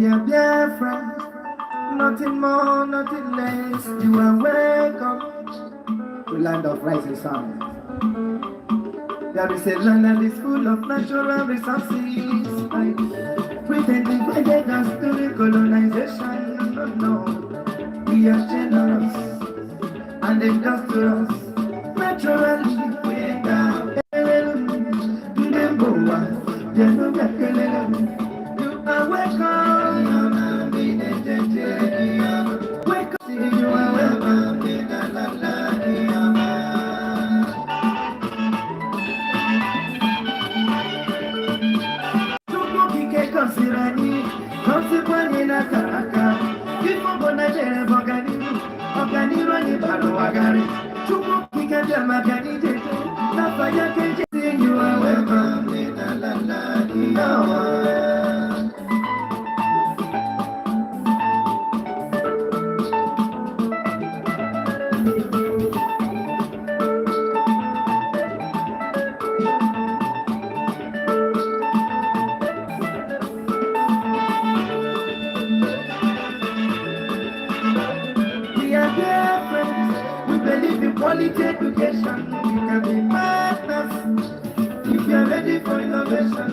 We are dear friends, nothing more, nothing less. You are welcome to land of rising sun. There is a land that is full of natural resources. Pretend divided us during colonization. No, no, we are generous and industrious. Naturally, we are you are welcome. Welcome, you are welcome. Tukumbuke kosirani, kosipani na karaka. Kifo na jere bogani, ogani rani balo wagari. Tukumbuke jama gani jeje, nafanya keje. You are welcome. We are dear friends. We believe in quality education. We can be partners if you are ready for innovation.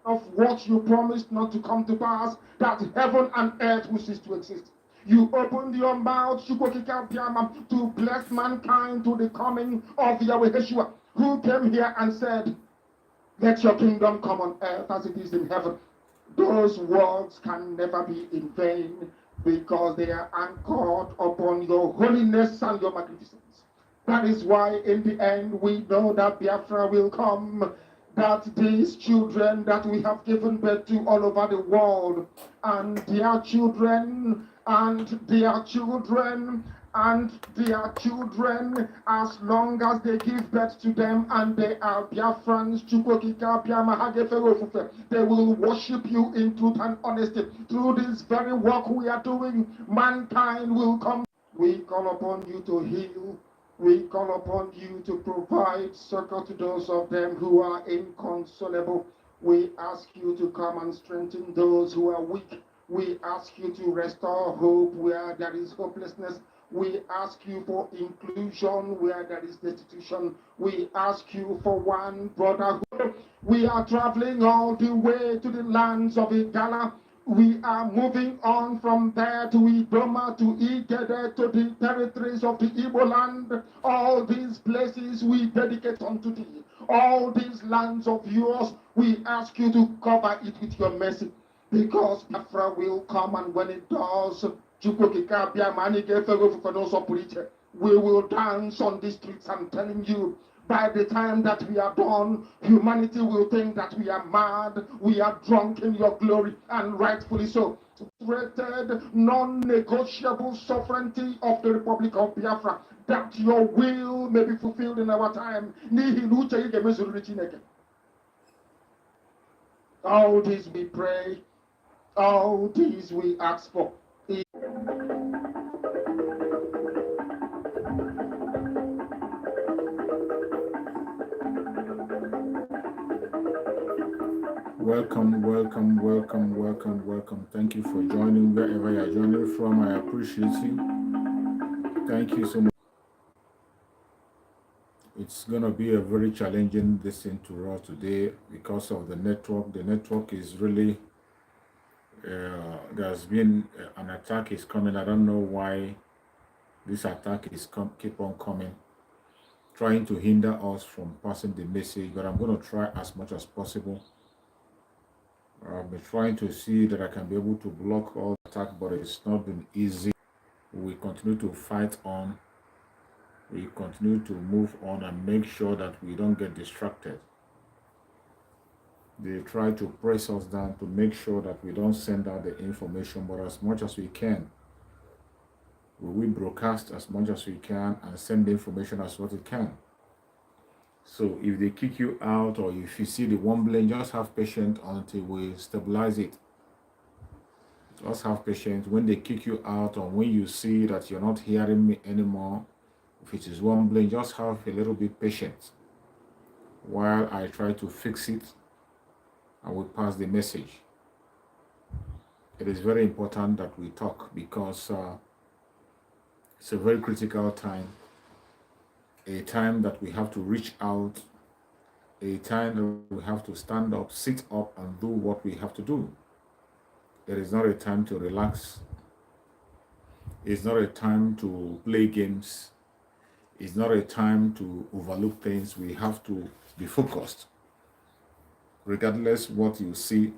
Of what you promised not to come to pass, that heaven and earth will cease to exist. You opened your mouth to bless mankind to the coming of Yahweh Yeshua, who came here and said, let your kingdom come on earth as it is in heaven. Those words can never be in vain because they are anchored upon your holiness and your magnificence. That is why in the end we know that Biafra will come, that these children that we have given birth to all over the world, and their children, and their children, and their children, as long as they give birth to them and they are Biafrans, they will worship you in truth and honesty. Through this very work we are doing, mankind will come. We call upon you to heal. We call upon you to provide succor to those of them who are inconsolable. We ask you to come and strengthen those who are weak. We ask you to restore hope where there is hopelessness. We ask you for inclusion where there is destitution. We ask you for one brotherhood. We are traveling all the way to the lands of Igala. We are moving on from there to Idoma, to Igede, to the territories of the Igbo land. All these places we dedicate unto thee. All these lands of yours, we ask you to cover it with your mercy. Because Biafra will come, and when it does, we will dance on the streets. I'm telling you, by the time that we are done, humanity will think that we are mad, we are drunk in your glory, and rightfully so. Rated non-negotiable sovereignty of the Republic of Biafra, that your will may be fulfilled in our time. All this we pray, all these we ask for. Welcome. Thank you for joining wherever you're joining from. I appreciate you. Thank you so much. It's going to be a very challenging listen to us today because of the network. The network is really, there's been an attack is coming. I don't know why this attack is keep on coming, trying to hinder us from passing the message, but I'm going to try as much as possible. I've been trying to see that I can be able to block all attack, but it's not been easy. We continue to fight on. We continue to move on and make sure that we don't get distracted. They try to press us down to make sure that we don't send out the information, but as much as we can, we will broadcast as much as we can and send the information as what it can. So if they kick you out, or if you see the wobbling, just have patience until we stabilize it. Just have patience. When they kick you out, or when you see that you're not hearing me anymore, if it is wobbling, just have a little bit patience while I try to fix it and we pass the message. It is very important that we talk because it's a very critical time. A time that we have to reach out, a time that we have to stand up, sit up, and do what we have to do. It is not a time to relax. It's not a time to play games. It's not a time to overlook things. We have to be focused. Regardless what you see,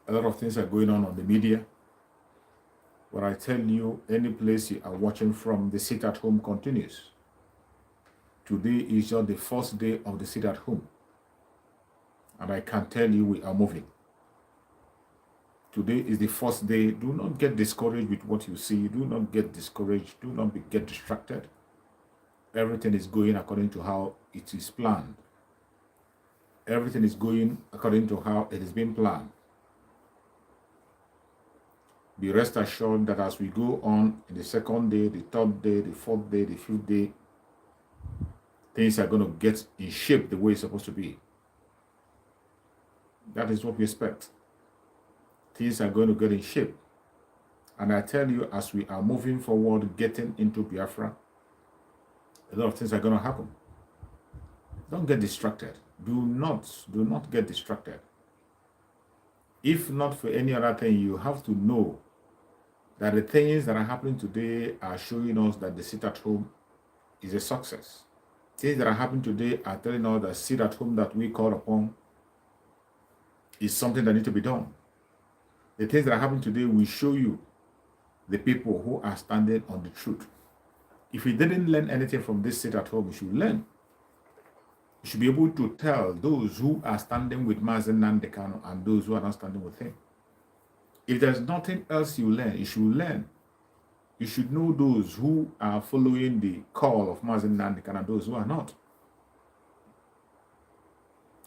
a lot of things are going on the media. But I tell you, any place you are watching from, the sit at home continues. Today is just the first day of the sit at home. And I can tell you we are moving. Today is the first day. Do not get discouraged with what you see. Do not get discouraged. Do not get distracted. Everything is going according to how it is planned. Everything is going according to how it has been planned. Be rest assured that as we go on in the second day, the third day, the fourth day, the fifth day, things are going to get in shape the way it's supposed to be. That is what we expect. Things are going to get in shape. And I tell you, as we are moving forward, getting into Biafra, a lot of things are going to happen. Don't get distracted. Do not get distracted. If not for any other thing, you have to know that the things that are happening today are showing us that the sit at home is a success. Things that are happening today are telling us that sit at home that we call upon is something that needs to be done. The things that are happening today will show you the people who are standing on the truth. If you didn't learn anything from this sit at home, you should learn. You should be able to tell those who are standing with Mazen Nnamdi Kanu and those who are not standing with him. If there's nothing else you learn, you should learn. You should know those who are following the call of Mazen Nnamdi Kanu and those who are not.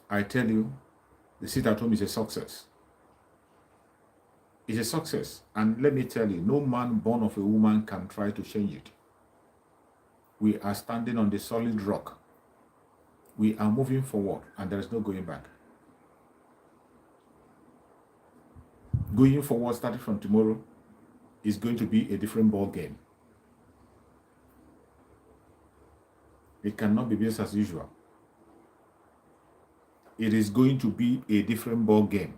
I tell you, the sit at home is a success. It's a success. And let me tell you, no man born of a woman can try to change it. We are standing on the solid rock. We are moving forward and there is no going back. Going forward, starting from tomorrow, is going to be a different ball game. It cannot be business as usual. It is going to be a different ball game.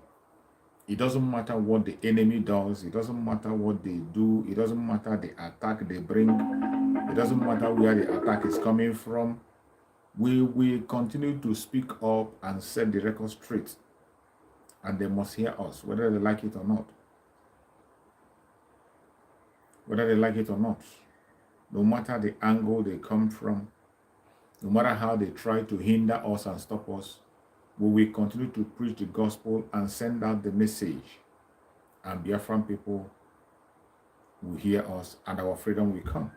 It doesn't matter what the enemy does. It doesn't matter what they do. It doesn't matter the attack they bring. It doesn't matter where the attack is coming from. We will continue to speak up and set the record straight. And they must hear us, whether they like it or not. Whether they like it or not. No matter the angle they come from, no matter how they try to hinder us and stop us, we will continue to preach the gospel and send out the message. And Biafran people will hear us and our freedom will come.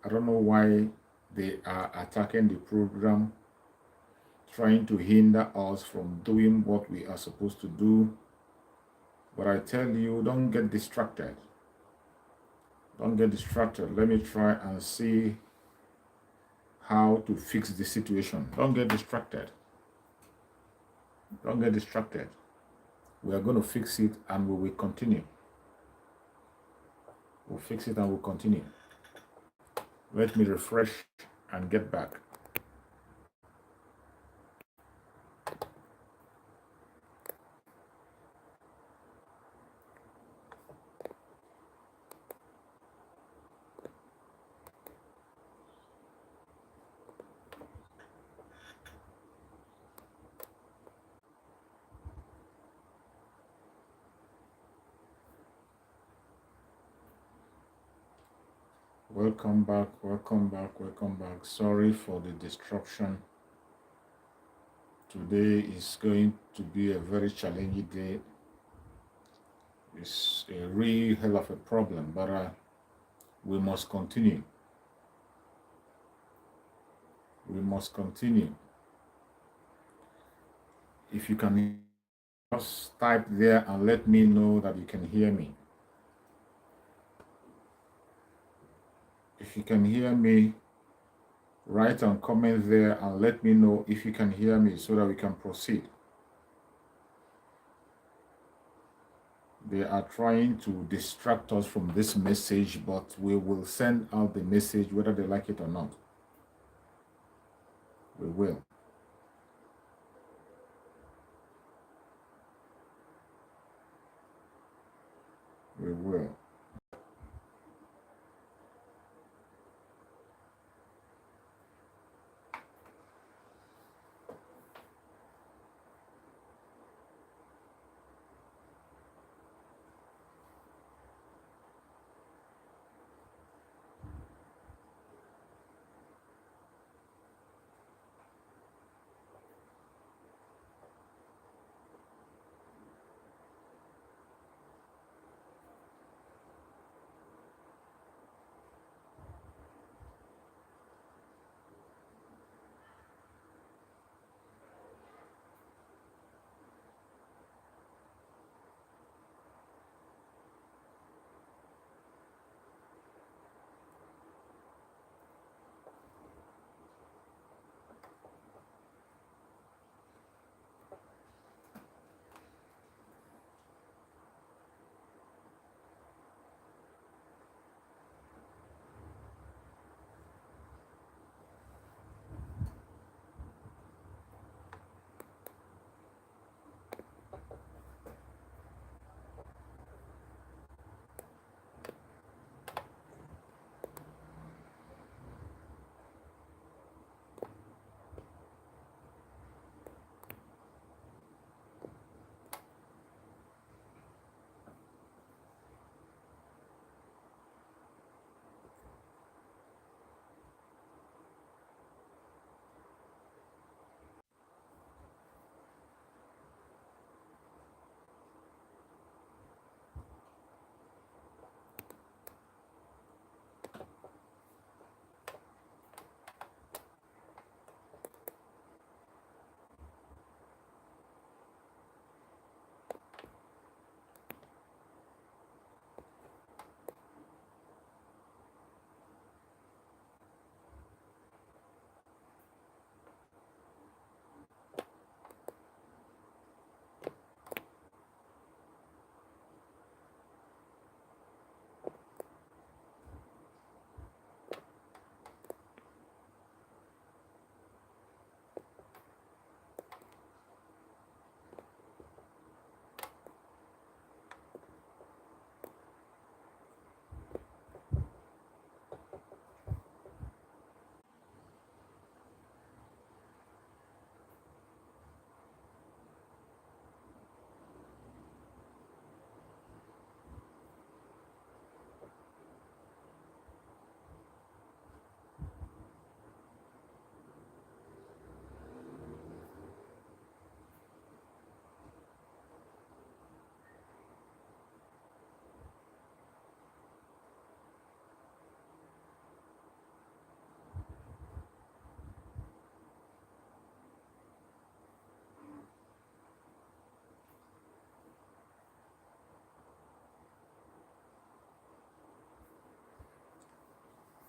I don't know why they are attacking the program, trying to hinder us from doing what we are supposed to do. But I tell you, don't get distracted. Don't get distracted. Let me try and see how to fix the situation. Don't get distracted. Don't get distracted. We are going to fix it and we will continue. We'll fix it and we'll continue. Let me refresh and get back. Welcome back, welcome back, welcome back. Sorry for the disruption. Today is going to be a very challenging day. It's a real hell of a problem, but we must continue. We must continue. If you can just type there and let me know that you can hear me. If you can hear me, write and comment there and let me know if you can hear me so that we can proceed. They are trying to distract us from this message, but we will send out the message whether they like it or not. We will. We will.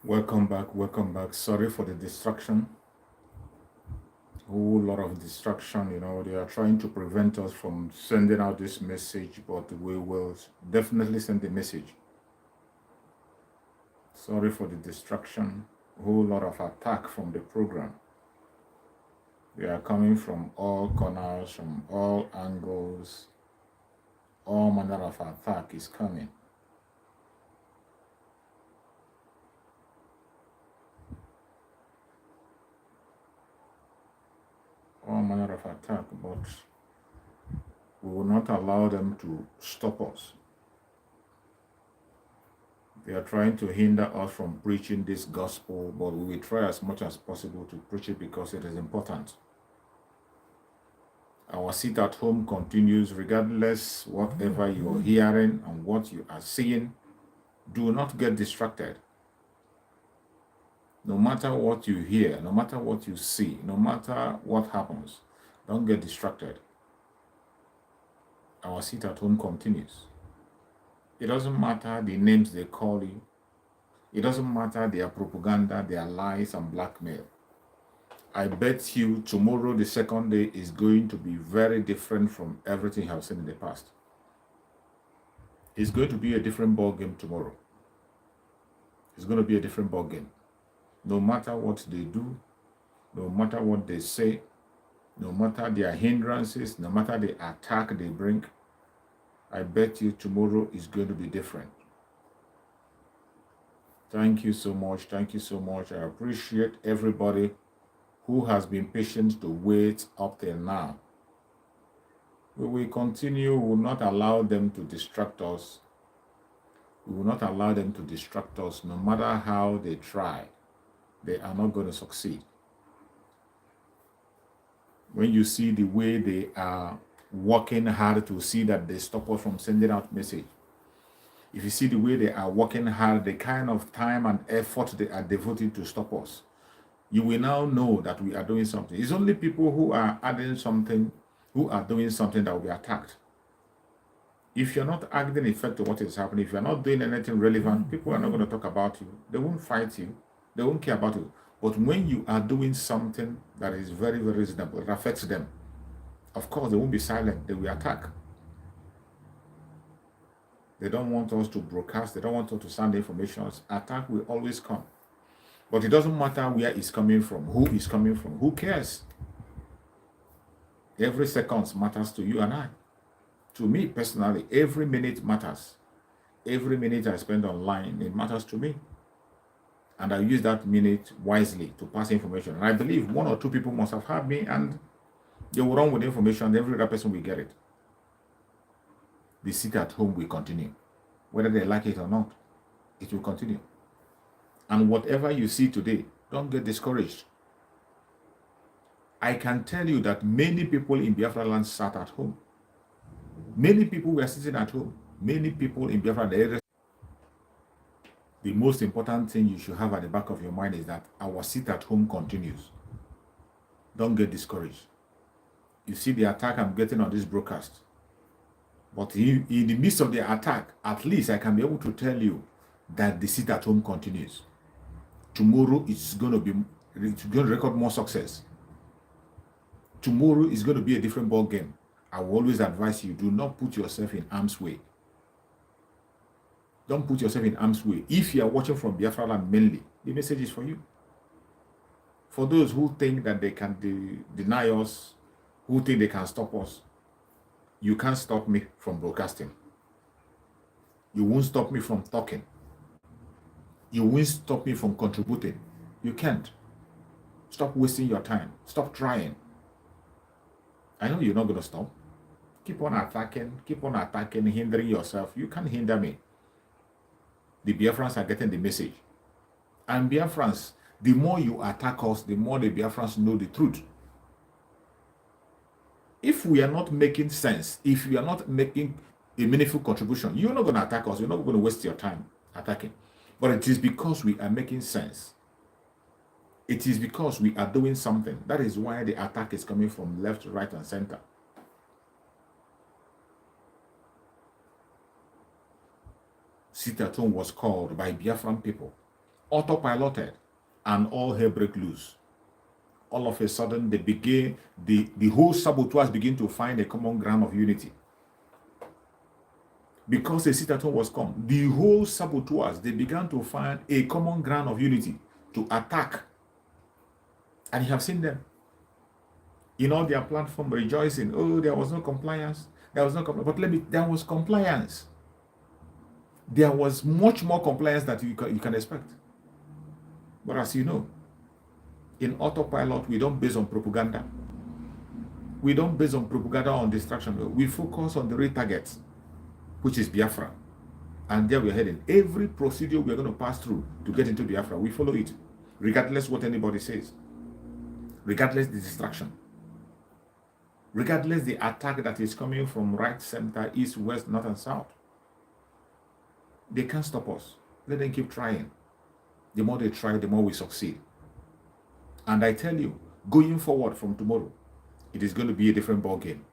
Welcome back. Sorry for the distraction. Whole lot of distraction, they are trying to prevent us from sending out this message, but we will definitely send the message. Sorry for the distraction. Whole lot of attack from the program. They are coming from all corners, from all angles. All manner of attack is coming. All manner of attack, but we will not allow them to stop us. They are trying to hinder us from preaching this gospel, but we will try as much as possible to preach it because it is important. Our seat at home continues regardless whatever you are hearing and what you are seeing. Do not get distracted. No matter what you hear, no matter what you see, no matter what happens, don't get distracted. Our seat at home continues. It doesn't matter the names they call you. It doesn't matter their propaganda, their lies and blackmail. I bet you tomorrow, the second day, is going to be very different from everything you have seen in the past. It's going to be a different ball game tomorrow. It's going to be a different ball game. No matter what they do, no matter what they say, no matter their hindrances, no matter the attack they bring, I bet you tomorrow is going to be different. Thank you so much. Thank you so much. I appreciate everybody who has been patient to wait up till now. We will continue. We will not allow them to distract us. We will not allow them to distract us. No matter how they try, they are not going to succeed. When you see the way they are working hard to see that they stop us from sending out message, if you see the way they are working hard, the kind of time and effort they are devoting to stop us, you will now know that we are doing something. It's only people who are adding something, who are doing something, that will be attacked. If you're not adding effect to what is happening, if you're not doing anything relevant, people are not going to talk about you. They won't fight you. They won't care about you. But when you are doing something that is very, very reasonable, it affects them, of course, they won't be silent. They will attack. They don't want us to broadcast. They don't want us to send information. Attack will always come. But it doesn't matter where it's coming from, who is coming from. Who cares? Every second matters to you and I. To me personally, every minute matters. Every minute I spend online, it matters to me. And I use that minute wisely to pass information. And I believe one or two people must have heard me and they will run with the information. Every other person will get it. The seat at home will continue. Whether they like it or not, it will continue. And whatever you see today, don't get discouraged. I can tell you that many people in Biafra land sat at home. Many people were sitting at home. Many people in Biafra land. The most important thing you should have at the back of your mind is that our seat at home continues. Don't get discouraged. You see the attack I'm getting on this broadcast. But in the midst of the attack, at least I can be able to tell you that the seat at home continues. Tomorrow it's going to record more success. Tomorrow is going to be a different ball game. I will always advise you, do not put yourself in harm's way. Don't put yourself in harm's way. If you are watching from Biafra land mainly, the message is for you. For those who think that they can deny us, who think they can stop us, you can't stop me from broadcasting. You won't stop me from talking. You won't stop me from contributing. You can't. Stop wasting your time. Stop trying. I know you're not going to stop. Keep on attacking, hindering yourself. You can't hinder me. The Biafrans are getting the message. And Biafrans, the more you attack us, the more the Biafrans know the truth. If we are not making sense, if we are not making a meaningful contribution, you're not going to attack us. You're not going to waste your time attacking. But it is because we are making sense. It is because we are doing something. That is why the attack is coming from left, right, and center. Sit at home was called by Biafran people autopiloted, and all hell break loose. All of a sudden, the whole saboteurs begin to find a common ground of unity. Because a sit-at-home was come, the whole saboteurs, they began to find a common ground of unity to attack. And you have seen them in all their platform rejoicing. Oh, there was no compliance. There was no compliance. But there was compliance. There was much more compliance that you can expect. But as you know, in autopilot, we don't base on propaganda. We don't base on propaganda on distraction. We focus on the real targets, which is Biafra. And there we're heading. Every procedure we're going to pass through to get into Biafra, we follow it, regardless what anybody says, regardless the distraction, regardless the attack that is coming from right, center, east, west, north, and south. They can't stop us. Let them keep trying. The more they try, the more we succeed. And I tell you, going forward from tomorrow, it is going to be a different ball game.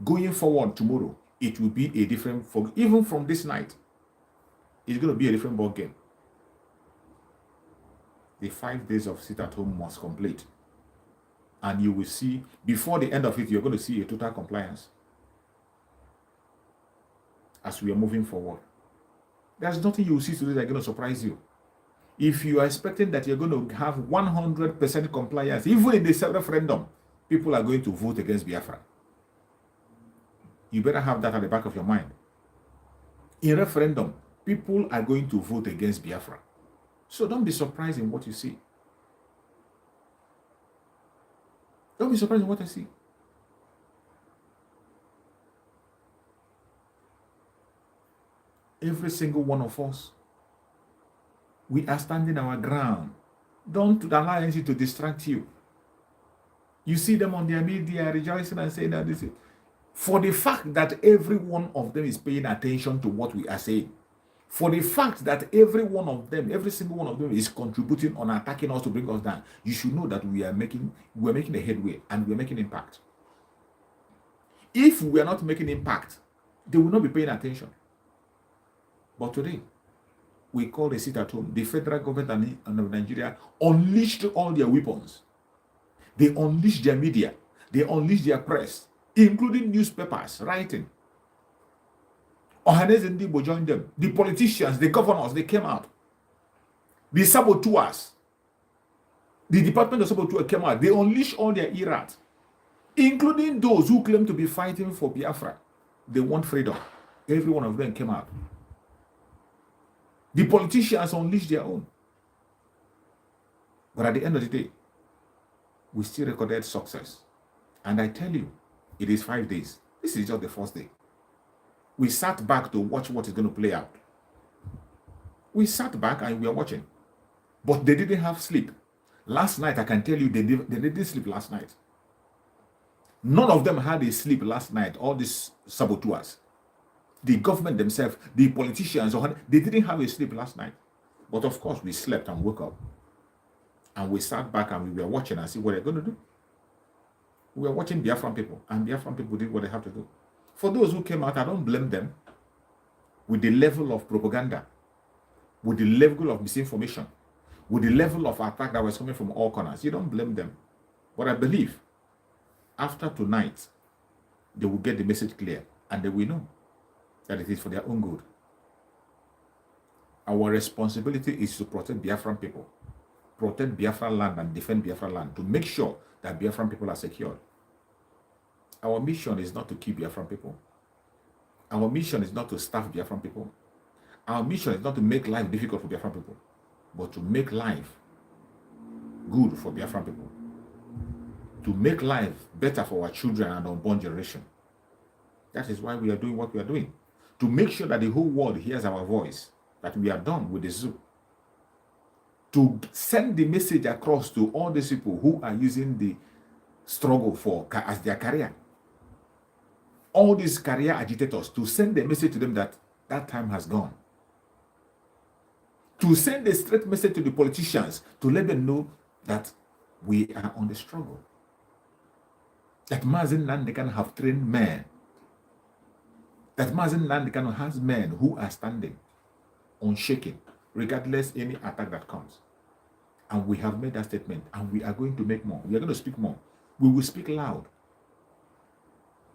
Going forward tomorrow, it will be a different, even from this night, it's going to be a different ball game. The 5 days of sit-at-home must complete. And you will see, before the end of it, you're going to see a total compliance. As we are moving forward, there's nothing you will see today that's going to surprise you. If you are expecting that you're going to have 100% compliance, even in the self-referendum, people are going to vote against Biafra. You better have that at the back of your mind. In referendum, people are going to vote against Biafra. So don't be surprised in what you see. Don't be surprised in what I see. Every single one of us, we are standing our ground. Don't allow anything to distract you. You see them on their media rejoicing and saying that this is for the fact that every one of them is paying attention to what we are saying. For the fact that every one of them, every single one of them is contributing on attacking us to bring us down, you should know that we're making a headway and we're making impact. If we are not making impact, they will not be paying attention. But today, we call the sit-at-home. The federal government of Nigeria unleashed all their weapons. They unleashed their media. They unleashed their press, including newspapers, writing. Ohanes and Dibo joined them. The politicians, the governors, they came out. The saboteurs, the Department of Saboteurs came out. They unleashed all their irats, including those who claim to be fighting for Biafra. They want freedom. Every one of them came out. The politicians unleashed their own. But at the end of the day, we still recorded success. And I tell you, it is 5 days. This is just the first day. We sat back to watch what is going to play out. We sat back and we are watching. But they didn't have sleep. Last night, I can tell you, they didn't sleep last night. None of them had a sleep last night, all these saboteurs. The government themselves, the politicians, they didn't have a sleep last night. But of course, we slept and woke up. And we sat back and we were watching and see what they're going to do. We were watching Biafran people, and Biafran people did what they have to do. For those who came out, I don't blame them. With the level of propaganda, with the level of misinformation, with the level of attack that was coming from all corners, you don't blame them. But I believe, after tonight, they will get the message clear, and they will know that it is for their own good. Our responsibility is to protect Biafran people, protect Biafran land and defend Biafran land, to make sure that Biafran people are secured. Our mission is not to keep Biafran people. Our mission is not to starve Biafran people. Our mission is not to make life difficult for Biafran people, but to make life good for Biafran people. To make life better for our children and unborn generation. That is why we are doing what we are doing. To make sure that the whole world hears our voice, that we are done with the zoo. To send the message across to all these people who are using the struggle for as their career. All these career agitators, to send the message to them that that time has gone. To send a straight message to the politicians, to let them know that we are on the struggle. That Mazen Nandekan have trained men. That Mazen Nandekan has men who are standing, unshaken, regardless any attack that comes. And we have made that statement, and we are going to make more. We are going to speak more. We will speak loud.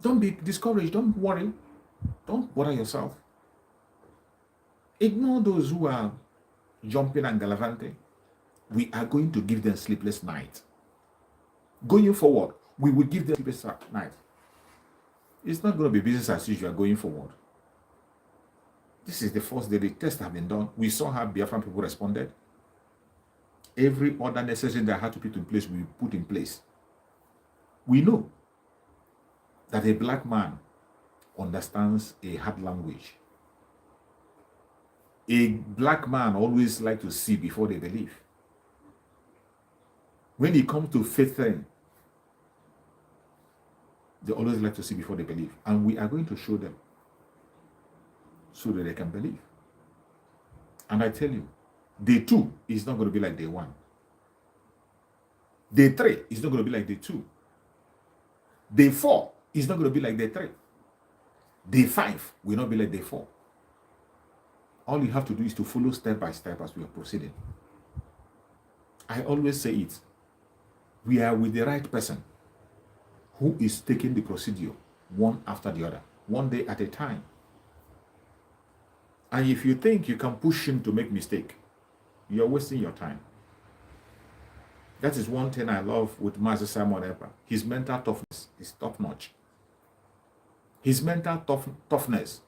Don't be discouraged. Don't worry. Don't bother yourself. Ignore those who are jumping and gallivanting. We are going to give them sleepless nights. Going forward, we will give them sleepless nights. It's not going to be business as usual going forward. This is the first day the tests have been done. We saw how Biafran people responded. Every other necessary that had to be put in place, we put in place. We know that a black man understands a hard language. A black man always like to see before they believe. When it comes to faith thing, they always like to see before they believe. And we are going to show them so that they can believe. And I tell you, day 2 is not going to be like day 1. Day 3 is not going to be like day 2. Day 4 is not going to be like day 3. Day 5 will not be like day 4. All you have to do is to follow step by step as we are proceeding. I always say it. We are with the right person who is taking the procedure one after the other, one day at a time. And if you think you can push him to make mistake, you're wasting your time. That is one thing I love with Master Simon Ekpa. His mental toughness is top-notch. His mental toughness,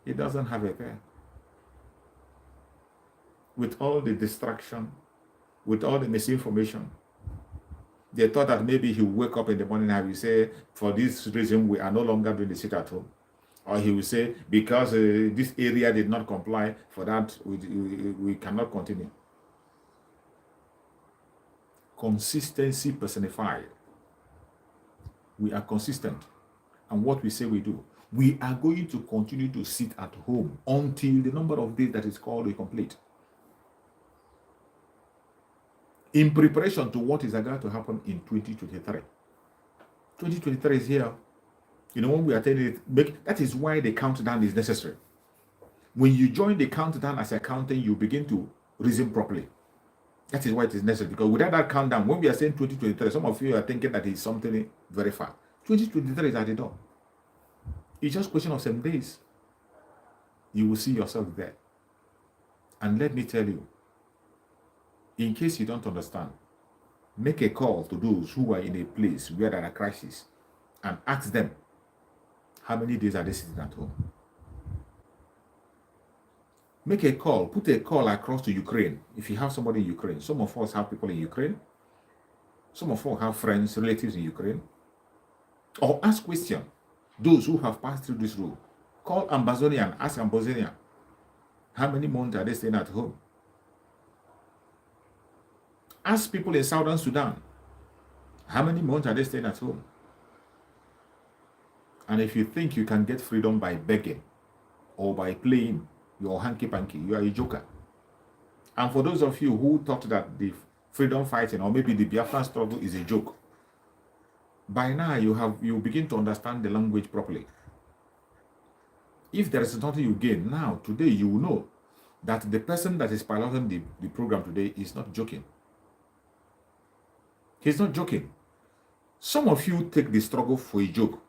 he doesn't have a pair. With all the distraction, with all the misinformation, they thought that maybe he would wake up in the morning and he will say, for this reason, we are no longer doing the sit at home. Or he will say, because this area did not comply, for that, we cannot continue. Consistency personified. We are consistent. And what we say we do. We are going to continue to sit at home until the number of days that is called will complete. In preparation to what is going to happen in 2023. 2023 is here. You know, when we are telling it, that is why the countdown is necessary. When you join the countdown as accountant, you begin to reason properly. That is why it is necessary. Because without that countdown, when we are saying 2023, some of you are thinking that it's something very far. 2023 is at the door. It's just a question of some days. You will see yourself there. And let me tell you, in case you don't understand, make a call to those who are in a place where there are crises and ask them, how many days are they sitting at home? Make a call, put a call across to Ukraine. If you have somebody in Ukraine, some of us have people in Ukraine. Some of us have friends, relatives in Ukraine. Or ask questions. Those who have passed through this road. Call Ambazonian, ask Ambazonian, how many months are they staying at home? Ask people in Southern Sudan, how many months are they staying at home? And if you think you can get freedom by begging or by playing your hanky-panky, you are a joker. And for those of you who thought that the freedom fighting or maybe the Biafran struggle is a joke, by now you begin to understand the language properly. If there is nothing you gain, now, today, you will know that the person that is piloting the program today is not joking. He's not joking. Some of you take the struggle for a joke.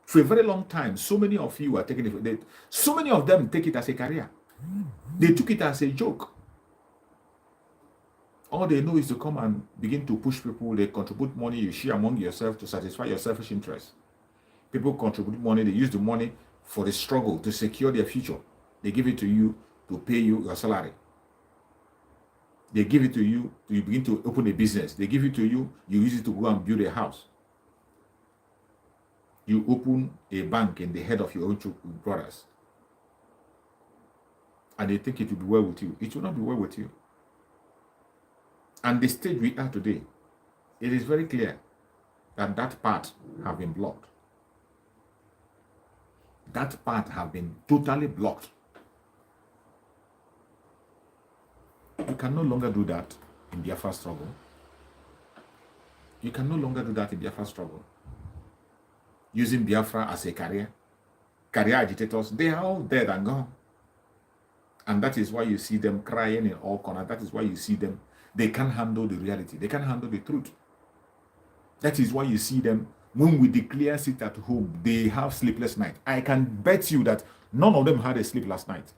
For a very long time, so many of you are taking it. So many of them take it as a career. They took it as a joke. All they know is to come and begin to push people. They contribute money, you share among yourself to satisfy your selfish interests. People contribute money, they use the money for the struggle to secure their future. They give it to you to pay you your salary. They give it to you, you begin to open a business. They give it to you, you use it to go and build a house. You open a bank in the head of your own brothers. And they think it will be well with you. It will not be well with you. And the stage we are today, it is very clear that that path have been blocked. That path have been totally blocked. You can no longer do that in Biafra struggle. You can no longer do that in Biafra struggle. Using Biafra as a career agitators, they are all dead and gone. And that is why you see them crying in all corners. That is why you see them, they can't handle the reality. They can't handle the truth. That is why you see them, when we declare sit at home, they have sleepless night. I can bet you that none of them had a sleep last night.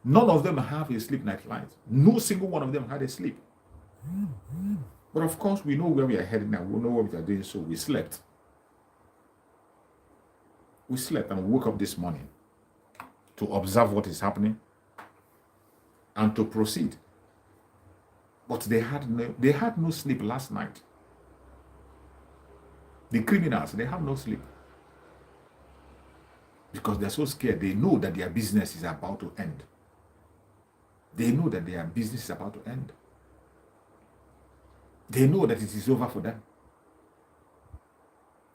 None of them have a sleep night light. No single one of them had a sleep. But of course, we know where we are heading now. We know what we are doing, so we slept. We slept and woke up this morning to observe what is happening and to proceed. But they had no sleep last night. The criminals, they have no sleep. Because they're so scared. They know that their business is about to end. They know that their business is about to end. They know that it is over for them.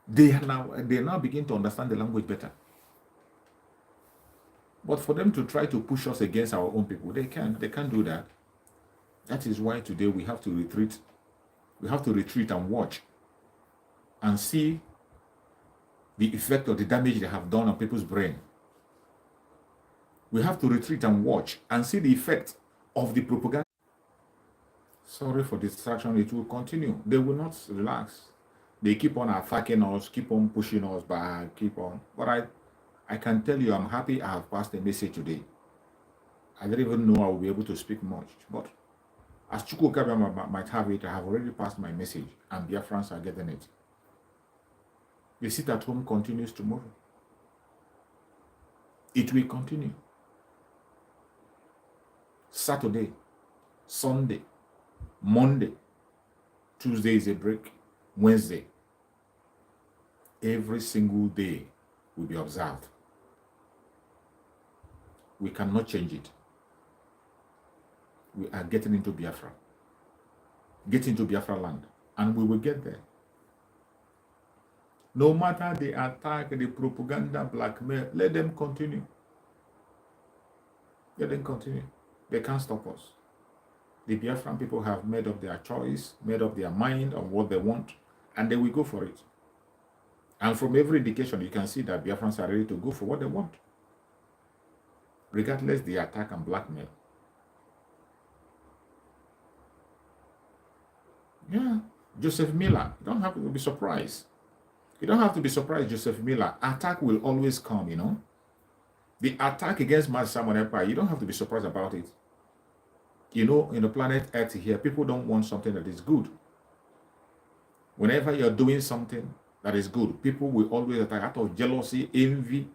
They now begin to understand the language better. But for them to try to push us against our own people, they can't do that. That is why today we have to retreat. We have to retreat and watch and see the effect of the damage they have done on people's brain. We have to retreat and watch and see the effect of the propaganda. Sorry for distraction, it will continue. They will not relax. They keep on attacking us, keep on pushing us back, keep on. But I can tell you, I'm happy I have passed the message today. I don't even know I will be able to speak much. But as Chukwuka might have it, I have already passed my message, and Biafrans are getting it. The sit at home continues tomorrow. It will continue. Saturday, Sunday, Monday, Tuesday is a break, Wednesday. Every single day will be observed. We cannot change it. We are getting into Biafra. Getting to Biafra land. And we will get there. No matter the attack, the propaganda, blackmail, let them continue. Let them continue. They can't stop us. The Biafran people have made up their choice, made up their mind on what they want, and they will go for it. And from every indication, you can see that Biafrans are ready to go for what they want, regardless the attack and blackmail. Yeah, Joseph Miller, you don't have to be surprised. You don't have to be surprised, Joseph Miller. Attack will always come, you know. The attack against Master Simon Empire, you don't have to be surprised about it. You know, in the planet Earth here, people don't want something that is good. Whenever you're doing something that is good, people will always attack out of jealousy, envy.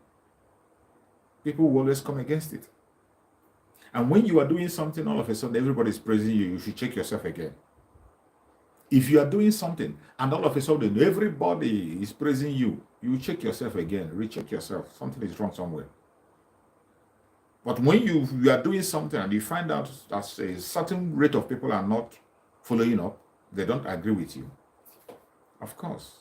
People will always come against it. And when you are doing something, all of a sudden, everybody's praising you. You should check yourself again. If you are doing something and all of a sudden everybody is praising you, you check yourself again, recheck yourself. Something is wrong somewhere. But when you are doing something and you find out that a certain rate of people are not following up, they don't agree with you, of course,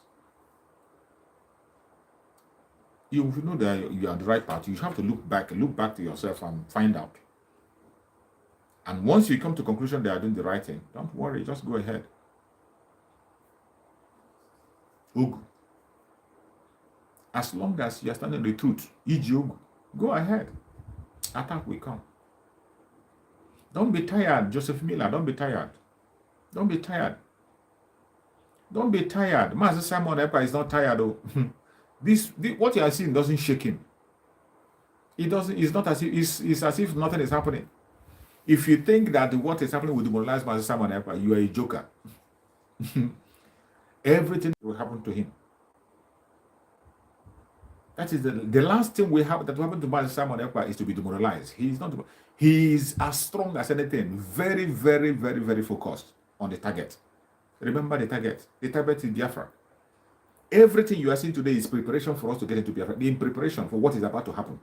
you know that you are on the right path. You have to look back to yourself and find out. And once you come to conclusion they are doing the right thing, don't worry, just go ahead. Ugu. As long as you are standing the truth, Ugu, go ahead. Attack will come. Don't be tired, Joseph Miller. Don't be tired. Don't be tired. Don't be tired. Master Simon Ekpa is not tired though. What you are seeing doesn't shake him. It doesn't. It's not as if it's as if nothing is happening. If you think that what is happening will demoralize Master Simon Ekpa, you are a joker. Everything will happen to him. That is the last thing that will happen to Master Simon Ekpa is to be demoralized. He is as strong as anything. Very, very, very, very focused on the target. Remember the target. The target is Biafra. Everything you are seeing today is preparation for us to get into Biafra. In preparation for what is about to happen.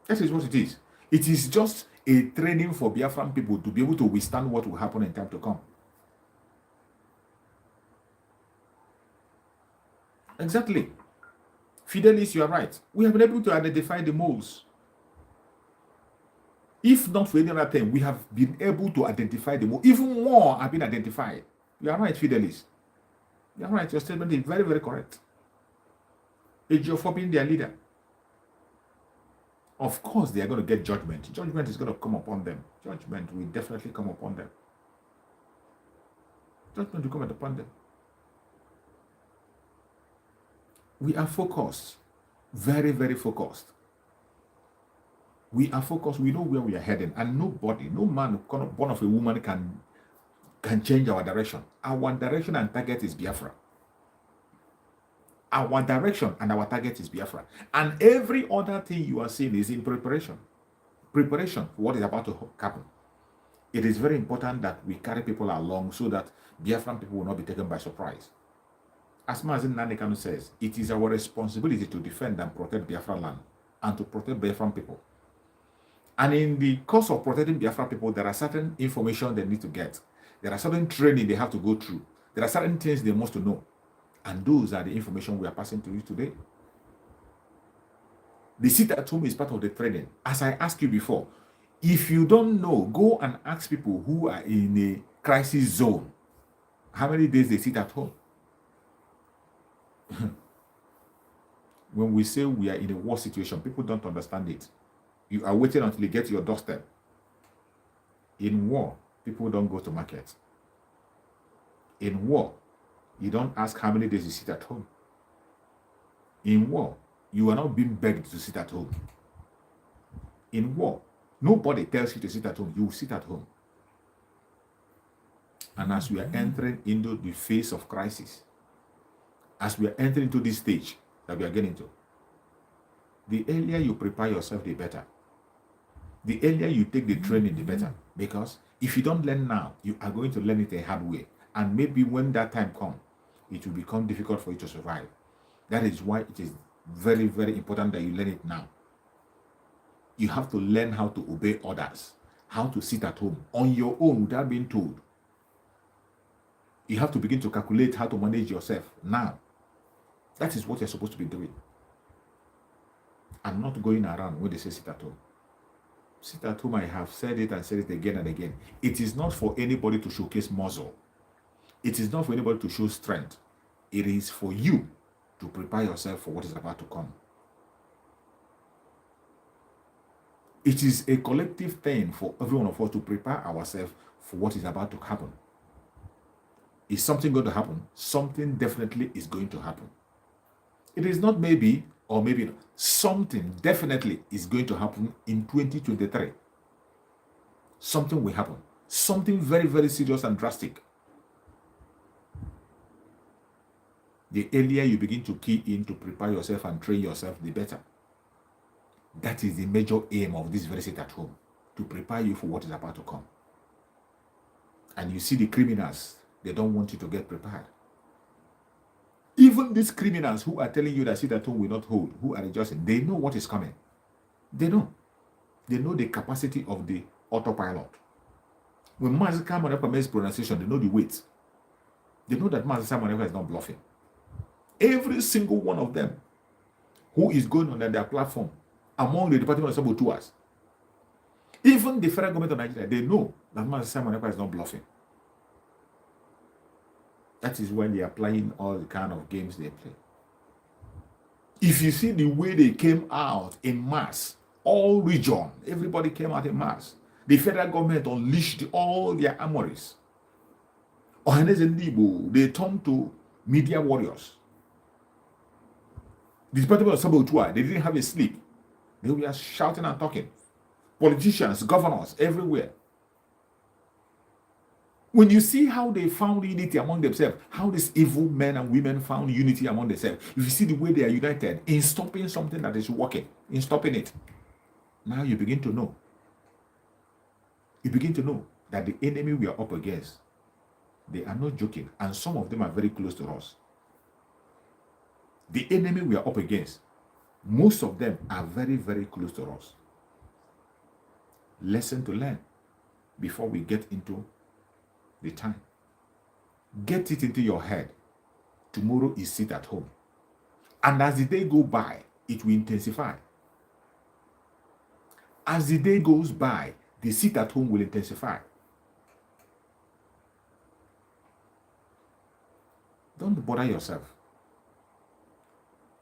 That is what it is. It is just a training for Biafran people to be able to withstand what will happen in time to come. Exactly. Fidelis, you are right. We have been able to identify the moles. If not for any other thing, we have been able to identify the moles. Even more have been identified. You are right, Fidelis. You are right. Your statement is very, very correct. Ejiofor being their leader. Of course, they are going to get judgment. Judgment is going to come upon them. Judgment will definitely come upon them. Judgment will come upon them. We are focused. Very, very focused. We are focused. We know where we are heading. And nobody, no man born of a woman can change our direction. Our direction and target is Biafra. Our direction and our target is Biafra. And every other thing you are seeing is in preparation. Preparation for what is about to happen. It is very important that we carry people along so that Biafran people will not be taken by surprise. As Mazi Nnamdi Kanu says, it is our responsibility to defend and protect Biafra land and to protect Biafran people. And in the course of protecting Biafra people, there are certain information they need to get. There are certain training they have to go through. There are certain things they must know. And those are the information we are passing to you today. The sit at home is part of the training. As I asked you before, if you don't know, go and ask people who are in a crisis zone how many days they sit at home. When we say we are in a war situation, people don't understand it. You are waiting until you get to your doorstep. In war, people don't go to market. In war, you don't ask how many days you sit at home. In war, you are not being begged to sit at home. In war, nobody tells you to sit at home. You sit at home. And as we are entering into the phase of crisis, as we are entering into this stage that we are getting to, the earlier you prepare yourself, the better. The earlier you take the training, the better. Because if you don't learn now, you are going to learn it a hard way. And maybe when that time comes, it will become difficult for you to survive. That is why it is very, very important that you learn it now. You have to learn how to obey orders, how to sit at home on your own without being told. You have to begin to calculate how to manage yourself now. That is what you're supposed to be doing. And not going around when they say sit at home. Sit at home, I have said it and said it again and again. It is not for anybody to showcase muscle. It is not for anybody to show strength. It is for you to prepare yourself for what is about to come. It is a collective thing for every one of us to prepare ourselves for what is about to happen. Is something going to happen? Something definitely is going to happen. It is not maybe or maybe not. Something definitely is going to happen in 2023. Something will happen. Something very, very serious and drastic. The earlier you begin to key in to prepare yourself and train yourself, the better. That is the major aim of this very sit at home, to prepare you for what is about to come. And you see the criminals, they don't want you to get prepared. Even these criminals who are telling you that sit at home will not hold, who are adjusting, they know what is coming. They know. They know the capacity of the autopilot. When Mazi Simon makes pronunciation, they know the weight. They know that Mazi Simon is not bluffing. Every single one of them who is going on their platform among the Department of Saboteurs, even the federal government of Nigeria, they know that Mazi Simon is not bluffing. That is when they are playing all the kind of games they play. If you see the way they came out in mass, all region, everybody came out in mass. The federal government unleashed all their armories. Ohaneze Ndigbo, they turned to media warriors. The Department of Saboteurs, they didn't have a sleep. They were shouting and talking. Politicians, governors, everywhere. When you see how they found unity among themselves, how these evil men and women found unity among themselves, if you see the way they are united in stopping something that is working, in stopping it, now you begin to know. You begin to know that the enemy we are up against, they are not joking, and some of them are very close to us. The enemy we are up against, most of them are very, very close to us. Lesson to learn before we get into the time. Get it into your head. Tomorrow is sit at home. And as the day goes by, it will intensify. As the day goes by, the sit at home will intensify. Don't bother yourself.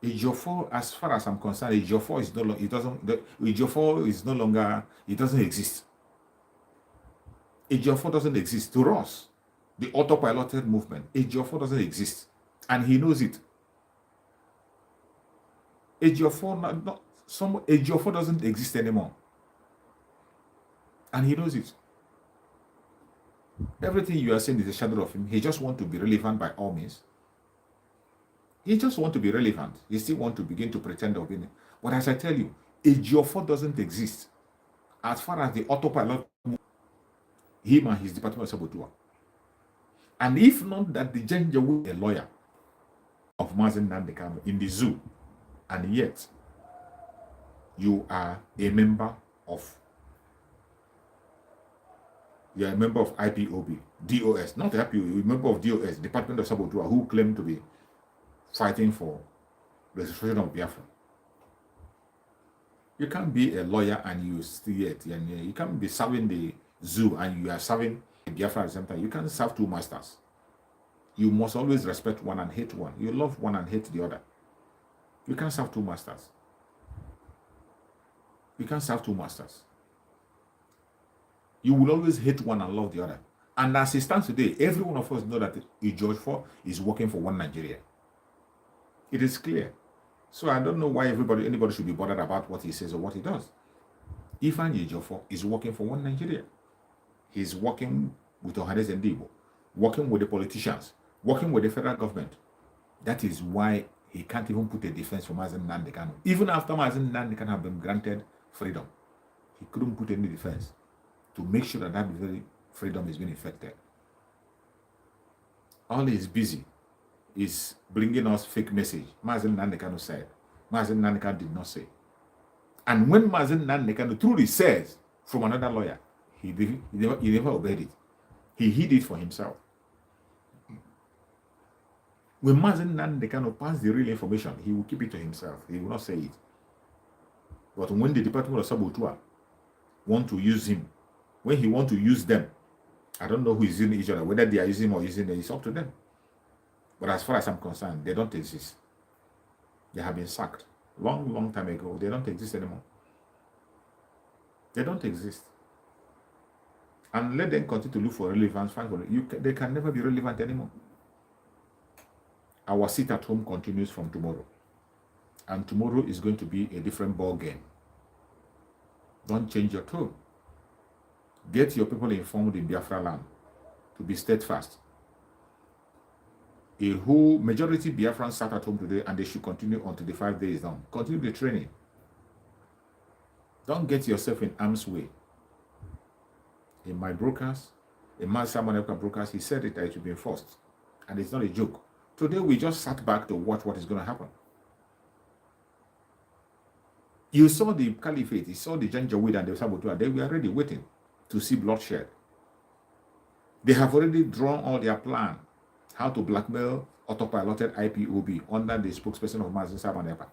Ejiofor, as far as I'm concerned, Ejiofor is no longer, Ejiofor is no longer, it doesn't exist. Ejiofor doesn't exist to us. The autopiloted movement, Ejiofor doesn't exist, and he knows it. Ejiofor doesn't exist anymore, and he knows it. Everything you are saying is a shadow of him. He just wants to be relevant by all means. He just wants to be relevant. He still wants to begin to pretend of being. But as I tell you, Ejiofor doesn't exist. As far as the autopilot, him and his Department of Sabotua. And if not that the Janjaweed, a lawyer of Mazen Nnamdi Kanu in the zoo, and yet you are a member of IPOB, DOS, not IPOB, you're a member of DOS, Department of Sabotua, who claim to be fighting for the restoration of Biafra. You can't be a lawyer and you still yet, and you can't be serving the zoo and you are serving Biafra at the same time. You can't serve two masters. You must always respect one and hate one. You love one and hate the other. You can't serve two masters. You can't serve two masters. You will always hate one and love the other. And as it stands today, every one of us know that Ejiofor is working for one Nigeria. It is clear. So I don't know why anybody should be bothered about what he says or what he does. Ifeanyi Ejiofor is working for one Nigeria. He's working with Ohanaeze Ndigbo, working with the politicians, working with the federal government. That is why he can't even put a defense for Mazen Nnamdi Kanu. Even after Mazen Nnamdi Kanu have been granted freedom, he couldn't put any defense to make sure that very freedom is being effected. All he is busy is bringing us fake message. Mazen Nnamdi Kanu said. Mazen Nnamdi Kanu did not say. And when Mazen Nnamdi Kanu truly says from another lawyer, he never obeyed it. He hid it for himself. When Mazen Nnamdi Kanu passed the real information, he will keep it to himself. He will not say it. But when the Department of Sabotua want to use him, when he want to use them, I don't know who is using each other, whether they are using him or using them, it's up to them. But as far as I'm concerned, they don't exist. They have been sacked long time ago. They don't exist anymore. They don't exist. And let them continue to look for relevance. They can never be relevant anymore. Our sit at home continues from tomorrow. And tomorrow is going to be a different ball game. Don't change your tone. Get your people informed in Biafra land to be steadfast. A whole majority Biafrans sat at home today and they should continue until the 5 days down. Continue the training. Don't get yourself in harm's way. In my broadcast, in my Samuel broadcast, he said it that it should be enforced. And it's not a joke. Today we just sat back to watch what is going to happen. You saw the caliphate, you saw the Janjaweed and the Sabotua. They were already waiting to see bloodshed. They have already drawn all their plan how to blackmail autopiloted IPOB under the spokesperson of Mazen Sabanepa.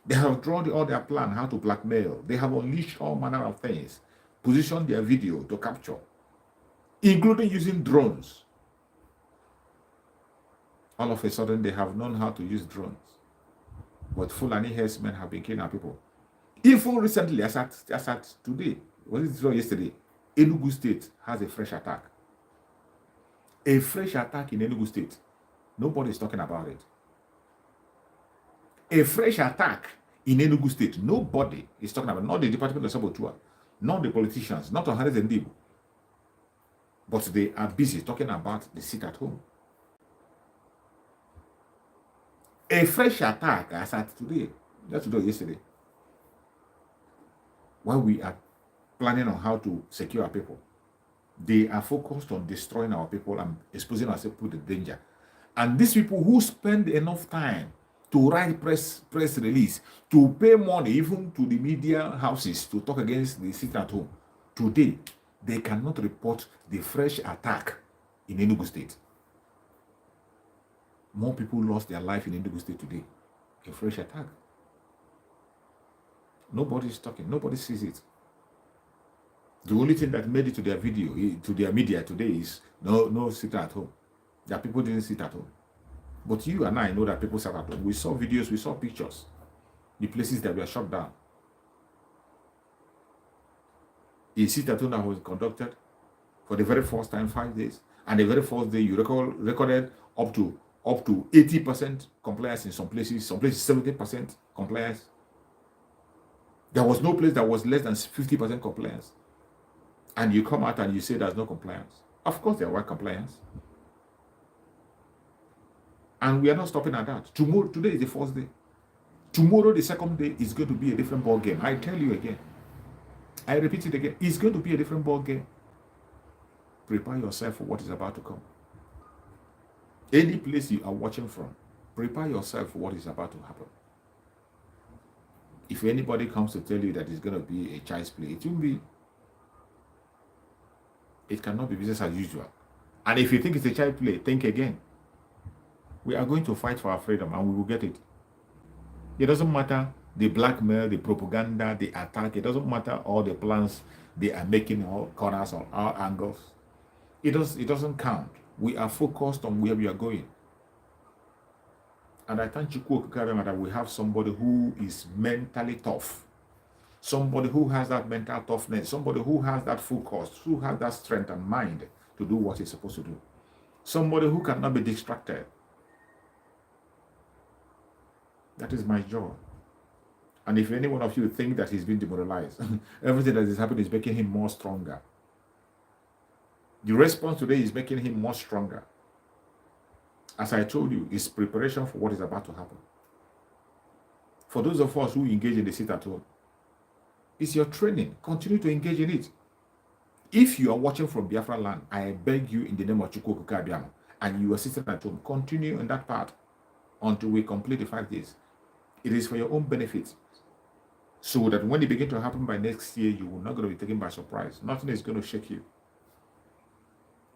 They have drawn all their plan how to blackmail. They have unleashed all manner of things, positioned their video to capture, including using drones. All of a sudden, they have known how to use drones. But Fulani herdsmen have been killing our people. Even recently, as at today, was it yesterday, Enugu State has a fresh attack. A fresh attack in Enugu State. Nobody is talking about it. A fresh attack in Enugu State. Nobody is talking about it. Not the Department of Sabotua, not the politicians, not Ohanaeze Ndigbo. But they are busy talking about the sit at home. A fresh attack as at today. That's today, yesterday. While we are planning on how to secure our people, they are focused on destroying our people and exposing ourselves to the danger. And these people who spend enough time to write press release, to pay money even to the media houses to talk against the sit at home, today they cannot report the fresh attack in Enugu State. More people lost their life in Enugu State today. A fresh attack. Nobody is talking. Nobody sees it. The only thing that made it to their video, to their media today is no sit at home. That people didn't sit at home. But you and I know that people sat at home. We saw videos, we saw pictures, the places that were shut down. A sit-at-home that was conducted for the very first time 5 days, and the very first day you recorded up to 80% compliance in some places 70% compliance. There was no place that was less than 50% compliance. And you come out and you say there's no compliance. Of course there were compliance. And we are not stopping at that. Today is the first day. Tomorrow, the second day, is going to be a different ball game. I tell you again. I repeat it again. It's going to be a different ball game. Prepare yourself for what is about to come. Any place you are watching from, prepare yourself for what is about to happen. If anybody comes to tell you that it's going to be a child's play, it won't be. It cannot be business as usual. And if you think it's a child play, think again. We are going to fight for our freedom and we will get it. It doesn't matter the blackmail, the propaganda, the attack. It doesn't matter all the plans they are making, all corners or all angles. It doesn't count. We are focused on where we are going. And I thank Chukwu Okike that we have somebody who is mentally tough. Somebody who has that mental toughness. Somebody who has that focus, who has that strength and mind to do what he's supposed to do. Somebody who cannot be distracted. That is my job. And if any one of you think that he's been demoralized, everything that is happening is making him more stronger. The response today is making him more stronger. As I told you, it's preparation for what is about to happen. For those of us who engage in the sit-at-home, it's your training. Continue to engage in it. If you are watching from Biafra land, I beg you in the name of Chukwu Okike Abiama, and you are sitting at home, continue in that path until we complete the 5 days. It is for your own benefit. So that when it begins to happen by next year, you will not going to be taken by surprise. Nothing is going to shake you.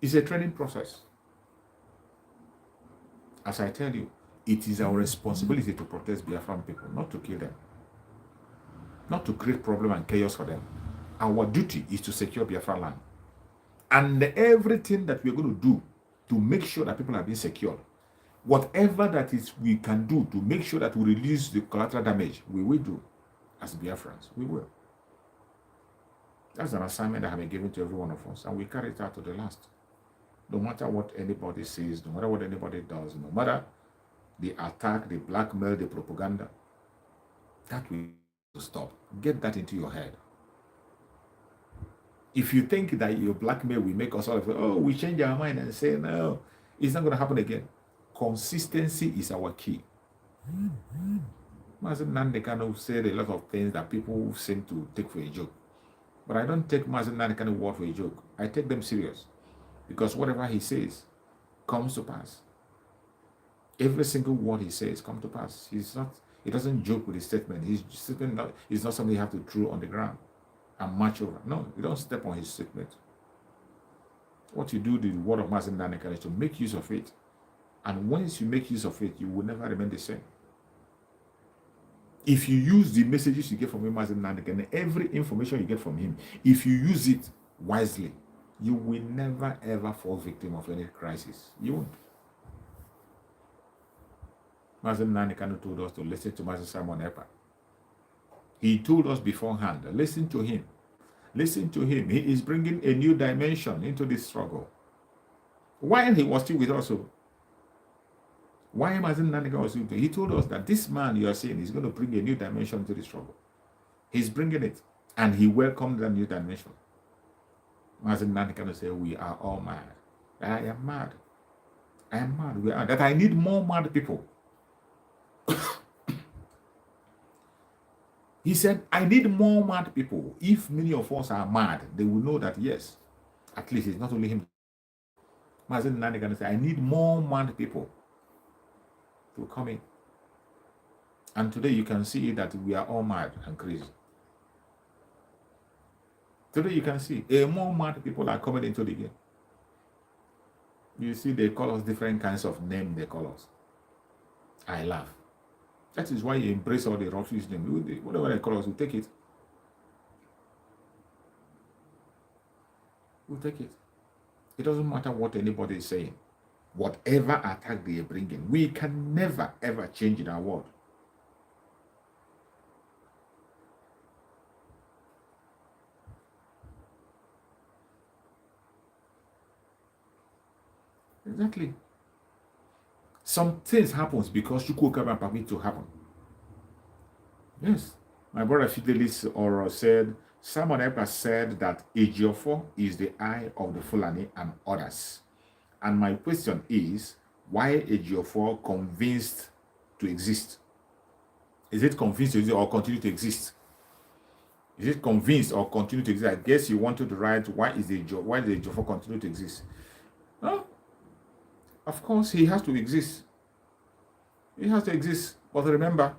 It's a training process. As I tell you, it is our responsibility to protect Biafran people, not to kill them. Not to create problem and chaos for them. Our duty is to secure Biafra land. And everything that we're going to do to make sure that people are being secured, whatever that is we can do to make sure that we reduce the collateral damage, we will do as Biafrans. We will. That's an assignment that has been given to every one of us, and we carry it out to the last. No matter what anybody says, no matter what anybody does, no matter the attack, the blackmail, the propaganda, that will stop. Get that into your head. If you think that your blackmail will make us all of, oh, we change our mind and say, no, it's not going to happen again. Consistency is our key. Mazi Nnamdi Kanu said a lot of things that people seem to take for a joke. But I don't take Mazi Nnamdi Kanu's word for a joke. I take them serious. Because whatever he says comes to pass. Every single word he says comes to pass. He doesn't joke with his statement. His statement is not something you have to throw on the ground and march over. No, you don't step on his statement. What you do, the word of Mazi Nnamdi Kanu, is to make use of it. And once you make use of it, you will never remain the same. If you use the messages you get from him, Mazi Nnamdi Kanu, every information you get from him, if you use it wisely, you will never ever fall victim of any crisis. You won't. Mazi Nnamdi Kanu told us to listen to Mazi Simon Ekpa. He told us beforehand, listen to him. Listen to him. He is bringing a new dimension into this struggle. While he was still with us, why Mazi Nnamdi Kanu was still with us? He told us that this man you are seeing is going to bring a new dimension into the struggle. He's bringing it, and he welcomed that new dimension. Mazi Nnamdi Kanu said, we are all mad. I am mad. I am mad. We are, that I need more mad people. He said, I need more mad people. If many of us are mad, they will know that, yes, at least it's not only him. Mazi Nnamdi Kanu said, I need more mad people to come in. And today you can see that we are all mad and crazy. Today you can see more mad people are coming into the game. You see, they call us different kinds of names they call us. I laugh. That is why you embrace all the rubbish names. Whatever they call us, we'll take it. We'll take it. It doesn't matter what anybody is saying. Whatever attack they are bringing, we can never ever change in our world. Exactly. Some things happens because you could come and permit to happen. Yes. My brother Fidelis Oro said, Simon Ekpa said that Ejiofor is the eye of the Fulani and others. And my question is, why Ejiofor convinced to exist? Is it convinced to exist or continue to exist? Is it convinced or continue to exist? I guess you wanted to write, why does Ejiofor continue to exist? No. Of course, he has to exist. He has to exist. But remember,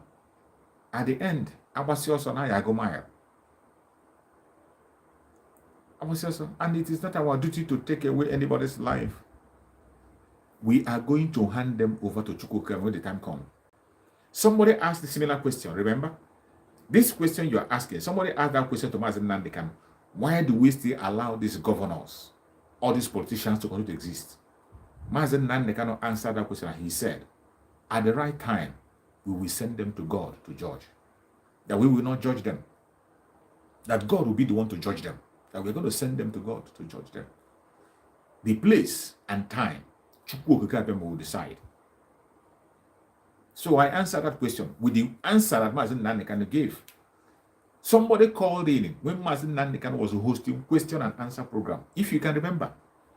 at the end, Abasioso na Yagomaya. And it is not our duty to take away anybody's life. We are going to hand them over to Chukwuka when the time comes. Somebody asked a similar question, remember? This question you are asking, somebody asked that question to Mazen Nandekan. Why do we still allow these governors, all these politicians to continue to exist? Mazen Nandekan answered that question and he said, at the right time, we will send them to God to judge. That we will not judge them. That God will be the one to judge them. That we're going to send them to God to judge them. The place and time, Chukwuka will decide. So I answered that question with the answer that Mazen Nandekan gave. Somebody called in when Mazen Nandekan was hosting question and answer program. If you can remember,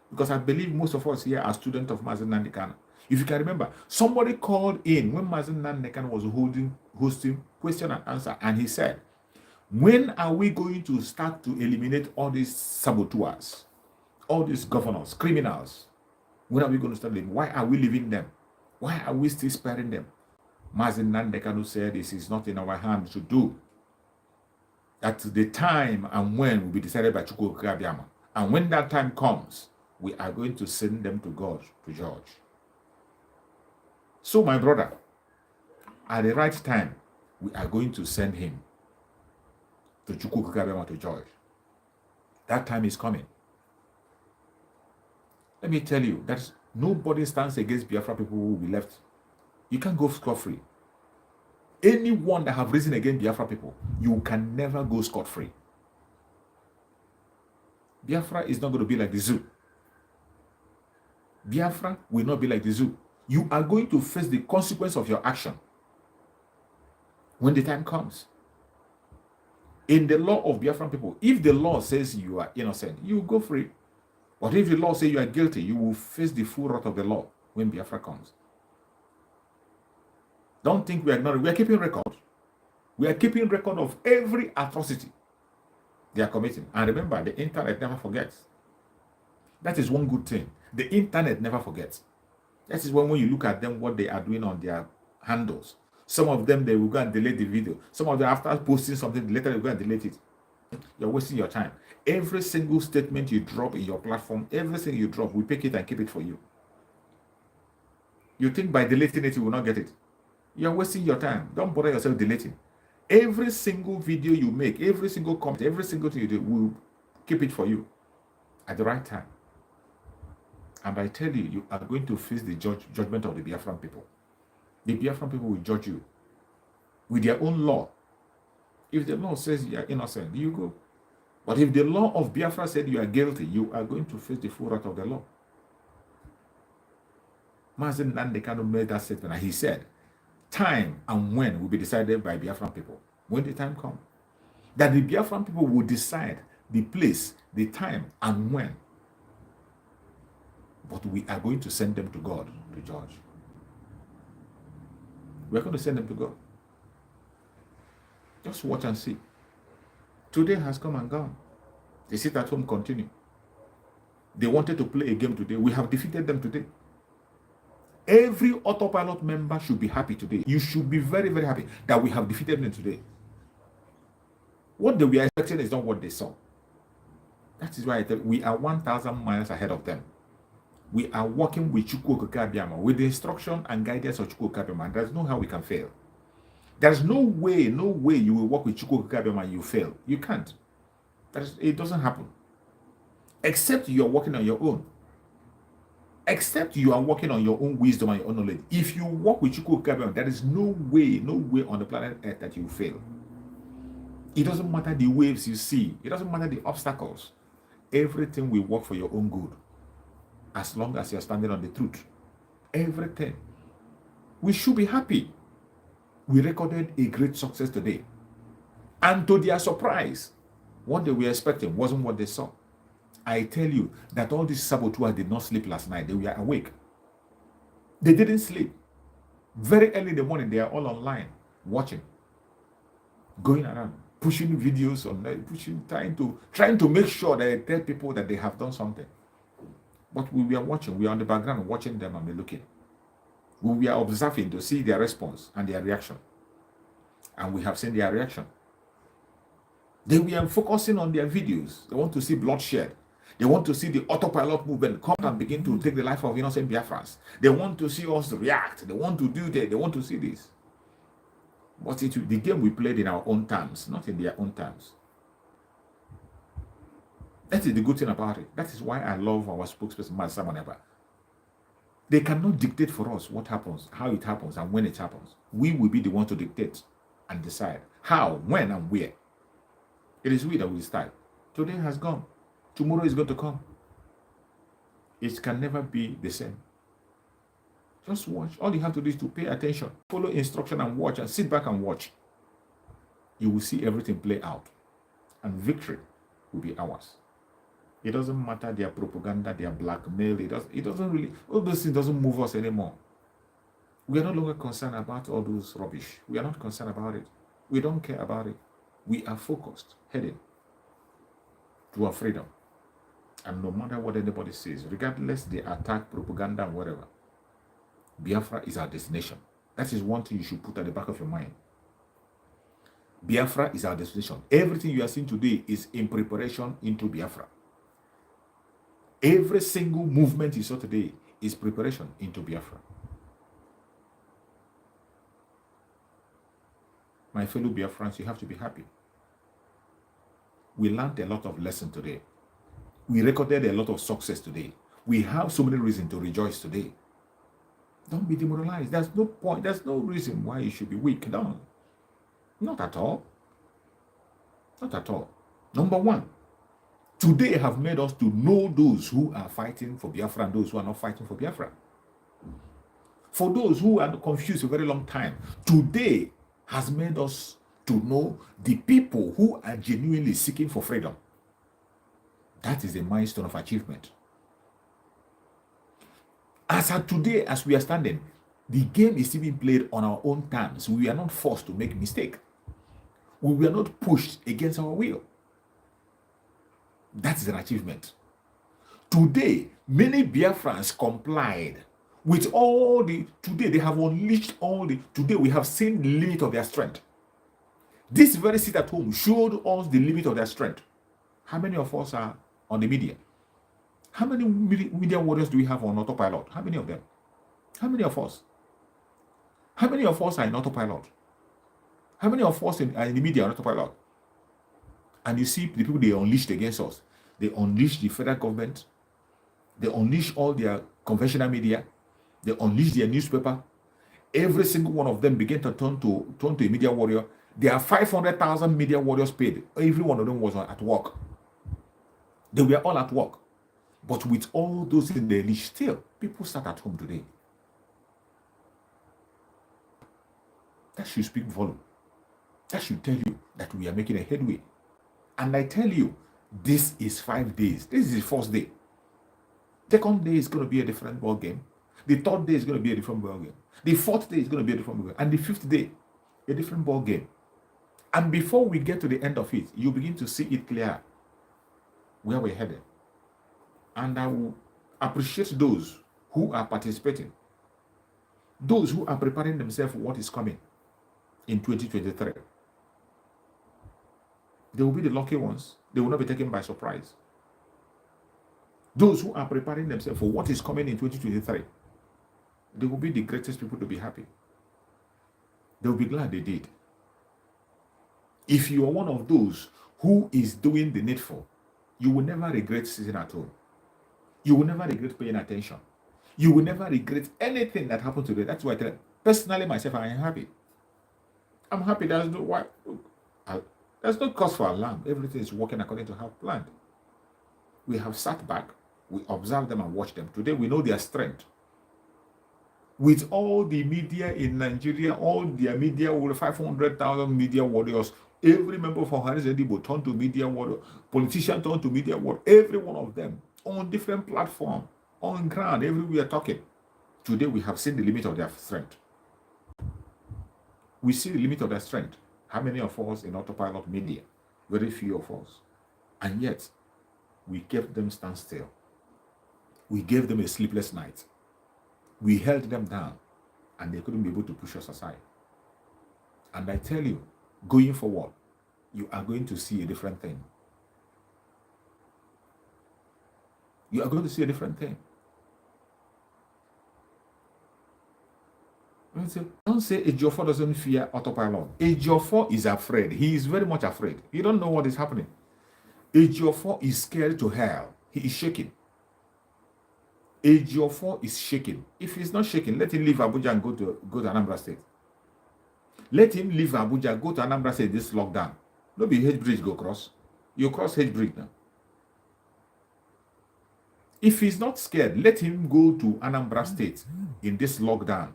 because I believe most of us here are students of Mazen Nandekan. If you can remember, somebody called in when Mazen Nandekan was hosting question and answer, and he said, when are we going to start to eliminate all these saboteurs, all these governors, criminals? When are we going to start living? Why are we leaving them? Why are we still sparing them? Mazen Nandekan said, this is not in our hands to do. That the time and when will be decided by Chukwuka Abiyama. And when that time comes, we are going to send them to God to judge. So, my brother, at the right time, we are going to send him to Chukwuka Abiyama to judge. That time is coming. Let me tell you that nobody stands against Biafra people who will be left. You can't go scot-free. Anyone that have risen against Biafra people, you can never go scot-free. Biafra is not going to be like the zoo. Biafra will not be like the zoo. You are going to face the consequence of your action when the time comes. In the law of Biafran people, if the law says you are innocent, you go free. But if the law says you are guilty, you will face the full wrath of the law when Biafra comes. Don't think we are ignoring. We are keeping record. We are keeping record of every atrocity they are committing. And remember, the internet never forgets. That is one good thing. The internet never forgets. That is when you look at them, what they are doing on their handles. Some of them, they will go and delete the video. Some of them, after posting something, later they will go and delete it. You're wasting your time. Every single statement you drop in your platform, everything you drop, we pick it and keep it for you. You think by deleting it, you will not get it. You're wasting your time. Don't bother yourself deleting. Every single video you make, every single comment, every single thing you do, we'll keep it for you at the right time. And I tell you, you are going to face the judgment of the Biafran people. The Biafran people will judge you with their own law. If the law says you are innocent, you go. But if the law of Biafra said you are guilty, you are going to face the full wrath of the law. Mazen Nandekan made that statement, and he said, time and when will be decided by Biafran people when the time comes. That the Biafran people will decide the place, the time, and when. But we are going to send them to God to judge. We are going to send them to God. Just watch and see. Today has come and gone. They sit at home, continue. They wanted to play a game today. We have defeated them today. Every autopilot member should be happy today. You should be very, very happy that we have defeated them today. What they were expecting is not what they saw. That is why I tell you, we are 1,000 miles ahead of them. We are working with Chukwuka Abiyama, with the instruction and guidance of Chukwuka Abiyama. There's no how we can fail. There's no way you will work with Chukwuka Abiyama and you fail. You can't. It doesn't happen. Except you're working on your own. Except you are working on your own wisdom and your own knowledge. If you work with Chukwuka, there is no way on the planet Earth that you fail. It doesn't matter the waves you see. It doesn't matter the obstacles. Everything will work for your own good. As long as you're standing on the truth. Everything. We should be happy. We recorded a great success today. And to their surprise, what they were expecting wasn't what they saw. I tell you that all these saboteurs did not sleep last night. They were awake. They didn't sleep. Very early in the morning, they are all online, watching, going around, pushing videos on, trying to make sure that they tell people that they have done something. But we were watching. We are on the background watching them and we're looking. We were observing to see their response and their reaction. And we have seen their reaction. They were focusing on their videos. They want to see bloodshed. They want to see the autopilot movement come and begin to take the life of innocent Biafrans. They want to see us react. They want to do that. They want to see this. But the game we played in our own terms, not in their own terms. That is the good thing about it. That is why I love our spokesperson, Master Maneba. They cannot dictate for us what happens, how it happens, and when it happens. We will be the one to dictate and decide how, when, and where. It is we that will start. Today has gone. Tomorrow is going to come. It can never be the same. Just watch. All you have to do is to pay attention, follow instruction and watch, and sit back and watch. You will see everything play out. And victory will be ours. It doesn't matter their propaganda, their blackmail. It doesn't really, all those things doesn't move us anymore. We are no longer concerned about all those rubbish. We are not concerned about it. We don't care about it. We are focused, heading to our freedom. And no matter what anybody says, regardless the attack, propaganda, and whatever, Biafra is our destination. That is one thing you should put at the back of your mind. Biafra is our destination. Everything you are seeing today is in preparation into Biafra. Every single movement you saw today is preparation into Biafra. My fellow Biafrans, you have to be happy. We learned a lot of lessons today. We recorded a lot of success today. We have so many reasons to rejoice today. Don't be demoralized. There's no point. There's no reason why you should be weak down. Not at all. Not at all. Number one, today have made us to know those who are fighting for Biafra and those who are not fighting for Biafra. For those who are confused for a very long time, today has made us to know the people who are genuinely seeking for freedom. That is a milestone of achievement. As of today, as we are standing, the game is still being played on our own terms. We are not forced to make mistake. We were not pushed against our will. That is an achievement. Today, many Biafrans complied with all the, today they have unleashed all the, today we have seen the limit of their strength. This very sit at home showed us the limit of their strength. How many of us are on the media? How many media warriors do we have on autopilot? How many of them? How many of us? How many of us are in autopilot? How many of us are in the media on autopilot? And you see the people they unleashed against us. They unleashed the federal government. They unleashed all their conventional media. They unleashed their newspaper. Every single one of them began to turn to a media warrior. There are 500,000 media warriors paid. Every one of them was at work. They were all at work. But with all those in the unleashed, still, people sat at home today. That should speak volume. That should tell you that we are making a headway. And I tell you, this is 5 days. This is the first day. Second day is going to be a different ball game. The third day is going to be a different ball game. The fourth day is going to be a different ball game. And the fifth day, a different ball game. And before we get to the end of it, you begin to see it clear where we're headed. And I will appreciate those who are participating. Those who are preparing themselves for what is coming in 2023. They will be the lucky ones. They will not be taken by surprise. Those who are preparing themselves for what is coming in 2023, they will be the greatest people to be happy. They will be glad they did. If you are one of those who is doing the needful, you will never regret sitting at home. You will never regret paying attention. You will never regret anything that happened today. That's why I tell you, personally, myself, I am happy. I'm happy. There's no cause for alarm. Everything is working according to how planned. We have sat back, we observed them and watched them. Today, we know their strength. With all the media in Nigeria, all their media, over 500,000 media warriors, every member of Ohanaeze Ndigbo turned to media warrior, politician turned to media warrior, every one of them on different platform, on ground, everywhere talking. Today, we have seen the limit of their strength. We see the limit of their strength. How many of us in autopilot media? Very few of us. And yet, we kept them stand still. We gave them a sleepless night. We held them down, and they couldn't be able to push us aside. And I tell you, going forward, you are going to see a different thing. You are going to see a different thing. Don't say Ejiofor doesn't fear autopilot. Ejiofor is afraid. He is very much afraid. He don't know what is happening. Ejiofor is scared to hell. He is shaking. Ejiofor is shaking. If he's not shaking, let him leave Abuja and go to Anambra State. Let him leave Abuja, go to Anambra State this lockdown. No be Hedge Bridge go cross. You cross Hedge Bridge now. If he's not scared, let him go to Anambra State in this lockdown.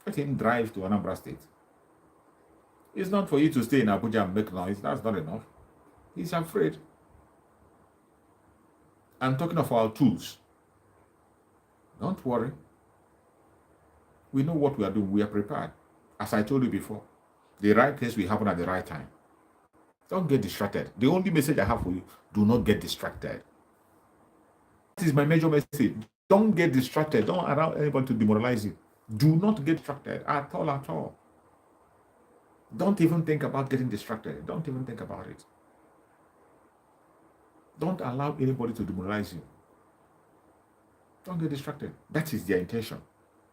Let him drive to Anambra State. It's not for you to stay in Abuja and make noise. That's not enough. He's afraid. I'm talking of our tools. Don't worry. We know what we are doing. We are prepared. As I told you before, the right things will happen at the right time. Don't get distracted. The only message I have for you, do not get distracted. This is my major message. Don't get distracted. Don't allow anybody to demoralize you. Do not get distracted at all, at all. Don't even think about getting distracted. Don't even think about it. Don't allow anybody to demoralize you. Don't get distracted. That is their intention.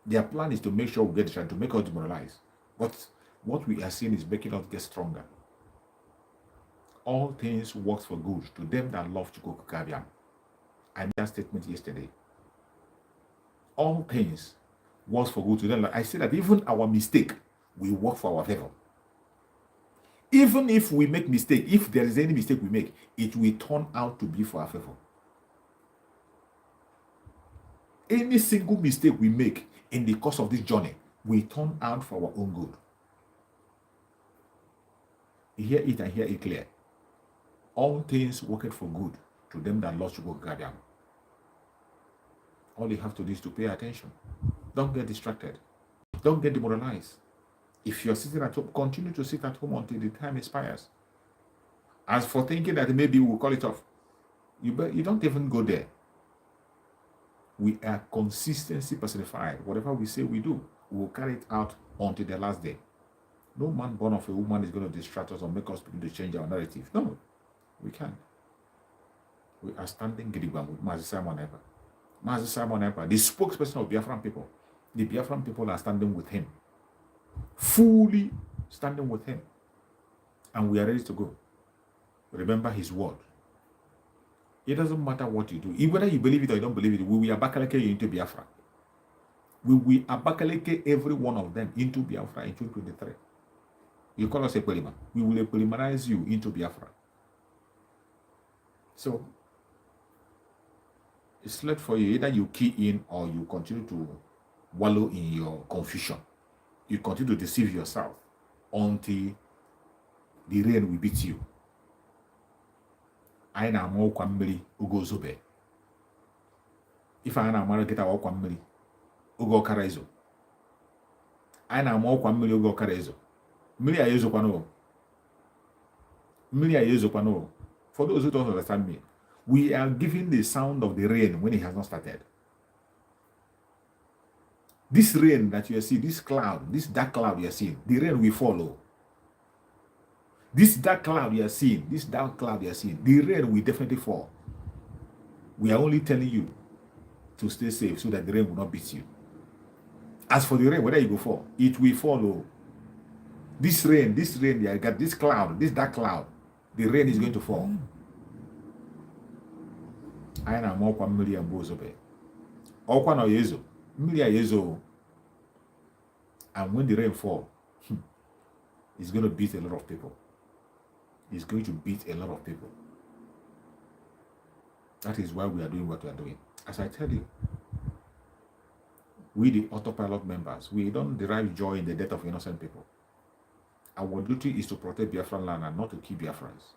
Their plan is to make sure we get distracted, to make us demoralize. But what we are seeing is making us get stronger. All things work for good to them that love Chukwu Kabiam. I made that statement yesterday. All things work for good to them. I said that even our mistake will work for our favor. Even if we make mistake, if there is any mistake we make, it will turn out to be for our favor. Any single mistake we make in the course of this journey will turn out for our own good. Hear it and hear it clear. All things work for good to them that love Chukwu Kabiam. All you have to do is to pay attention. Don't get distracted. Don't get demoralized. If you're sitting at home, continue to sit at home until the time expires. As for thinking that maybe we'll call it off, you don't even go there. We are consistency personified. Whatever we say we do, we will carry it out until the last day. No man born of a woman is going to distract us or make us begin to change our narrative. No, we can't. We are standing gidigba with Mazi Simon Ekpa. Mazi Simon Ekpa, the spokesperson of Biafran people. The Biafran people are standing with him. Fully standing with him. And we are ready to go. Remember his word. It doesn't matter what you do. Whether you believe it or you don't believe it, we will abakaleke you into Biafra. We will abakaleke every one of them into Biafra in 2023. You call us a Pelima. We will polimerize you into Biafra. So, it's left for you. Either you key in or you continue to wallow in your confusion. You continue to deceive yourself until the rain will beat you. I na mo kwa mmiri ogo zobe. If I na mara kita kwa mmiri ogo okara ezo. I na mo kwa mmiri ogo okara ezo. Mmiri ayezo kwa no. Mmiri ayezo kwa no. For those who don't understand me, we are giving the sound of the rain when it has not started. This rain that you are seeing, this cloud, this dark cloud you are seeing, the rain will follow. This dark cloud you are seeing, the rain will definitely fall. We are only telling you to stay safe so that the rain will not beat you. As for the rain, whether you go fall, it will follow. This rain, you got this cloud, this dark cloud, the rain is going to fall. Okwa no yezo. Milia yezo. And when the rain fall, it's going to beat a lot of people. It's going to beat a lot of people. That is why we are doing what we are doing. As I tell you, we the autopilot members, we don't derive joy in the death of innocent people. Our duty is to protect Biafran land and not to kill Biafrans.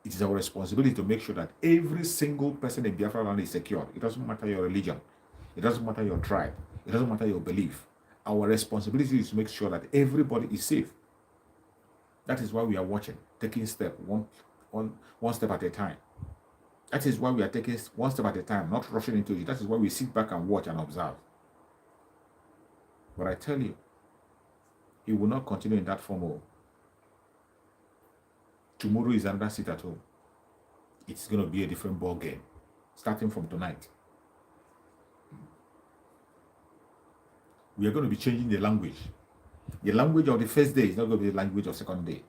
It is our responsibility to make sure that every single person in Biafran land is secured. It doesn't matter your religion. It doesn't matter your tribe. It doesn't matter your belief. Our responsibility is to make sure that everybody is safe. That is why we are watching, taking one step at a time. That is why we are taking one step at a time, not rushing into it. That is why we sit back and watch and observe. But I tell you, it will not continue in that form. Tomorrow is another sit at home. It's going to be a different ball game, starting from tonight. We are going to be changing the language. The language of the first day is not going to be the language of the second day.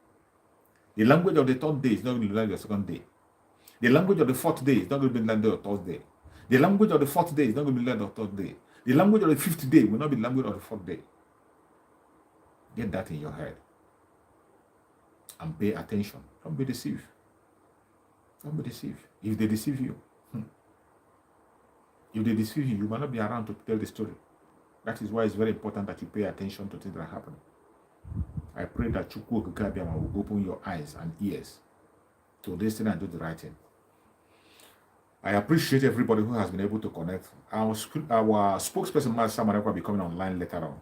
The language of the third day is not going to be the language of the second day. The language of the fourth day is not going to be the language of the third day. The language of the fourth day is not going to be the language of the third day. The language of the fifth day will not be the language of the fourth day. Get that in your head. And pay attention. Don't be deceived. Don't be deceived. If they deceive you, you might not be around to tell the story. That is why it's very important that you pay attention to things that are happening. I pray that Chukwu Okike will open your eyes and ears to listen and do the right thing. I appreciate everybody who has been able to connect. Our spokesperson, Master Manekwa, will be coming online later on.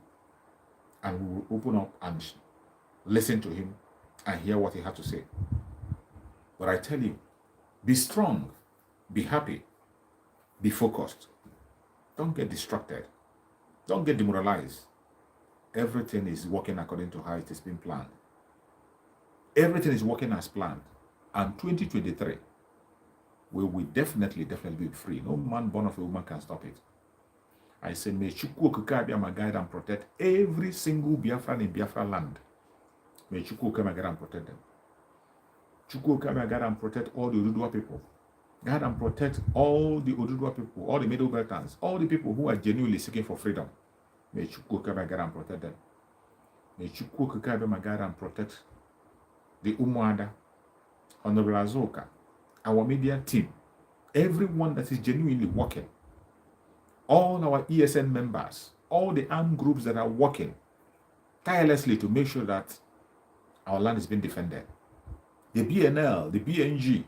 And we will open up and listen to him and hear what he had to say. But I tell you, be strong, be happy, be focused. Don't get distracted. Don't get demoralized. Everything is working according to how it has been planned. Everything is working as planned. And 2023, we will definitely be free. No man born of a woman can stop it. I say, may Chukwu Okike guide and protect every single Biafran in Biafra land. May Chukwu Okike guide and protect them. Chukwu Okike guide and protect all the Oduduwa people. Guide and protect all the Oduduwa people, all the Middle Beltans, all the people who are genuinely seeking for freedom. May Chukwu Okike guide and protect them. May Chukwu Okike guide and protect the Umuada, Honorable Azoka, our media team, everyone that is genuinely working, all our ESN members, all the armed groups that are working tirelessly to make sure that our land is being defended. The BNL, the BNG,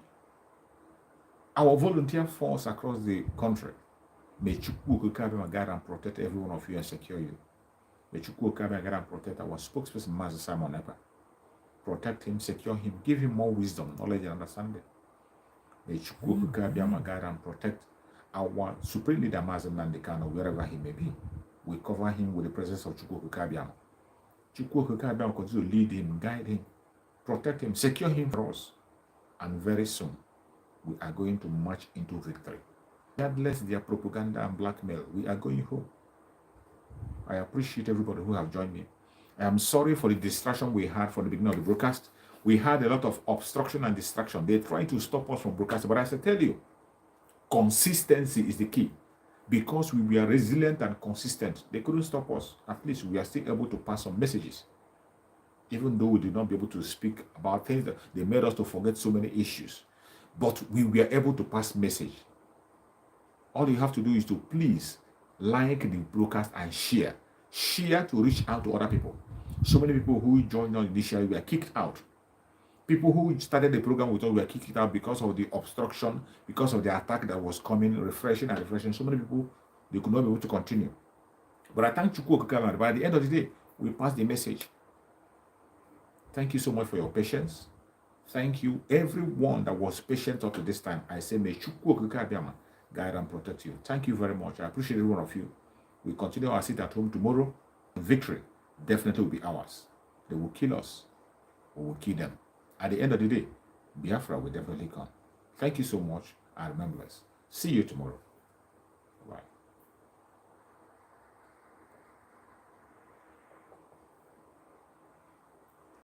our volunteer force across the country. May Chukwu Okike guide and protect every one of you and secure you. May Chukwu Okike guide and protect our spokesperson, Master Simon Ekpa. Protect him, secure him, give him more wisdom, knowledge, and understanding. May Chukwu Okike guide and protect our supreme leader, Mazen Nnamdi Kanu, wherever he may be. We cover him with the presence of Chukwu Okike. Chukwu Okike will continue to lead him, guide him, protect him, secure him for us. And very soon, we are going to march into victory. Regardless their propaganda and blackmail, we are going home. I appreciate everybody who have joined me. I am sorry for the distraction we had from the beginning of the broadcast. We had a lot of obstruction and distraction. They tried to stop us from broadcasting, but as I tell you, consistency is the key. Because we were resilient and consistent, they couldn't stop us. At least we are still able to pass some messages. Even though we did not be able to speak about things that they made us to forget so many issues. But we were able to pass message. All you have to do is to please like the broadcast and share. Share to reach out to other people. So many people who joined us initially were kicked out. People who started the program with us were kicked out because of the obstruction, because of the attack that was coming, refreshing. So many people, they could not be able to continue. But I thank Chukwu Okike. By the end of the day, we passed the message. Thank you so much for your patience. Thank you, everyone that was patient up to this time. I say, may Chukwu Okike guide and protect you. Thank you very much. I appreciate every one of you. We continue our sit at home tomorrow. Victory definitely will be ours. They will kill us. We will kill them. At the end of the day, Biafra will definitely come. Thank you so much. And remember, see you tomorrow. Bye.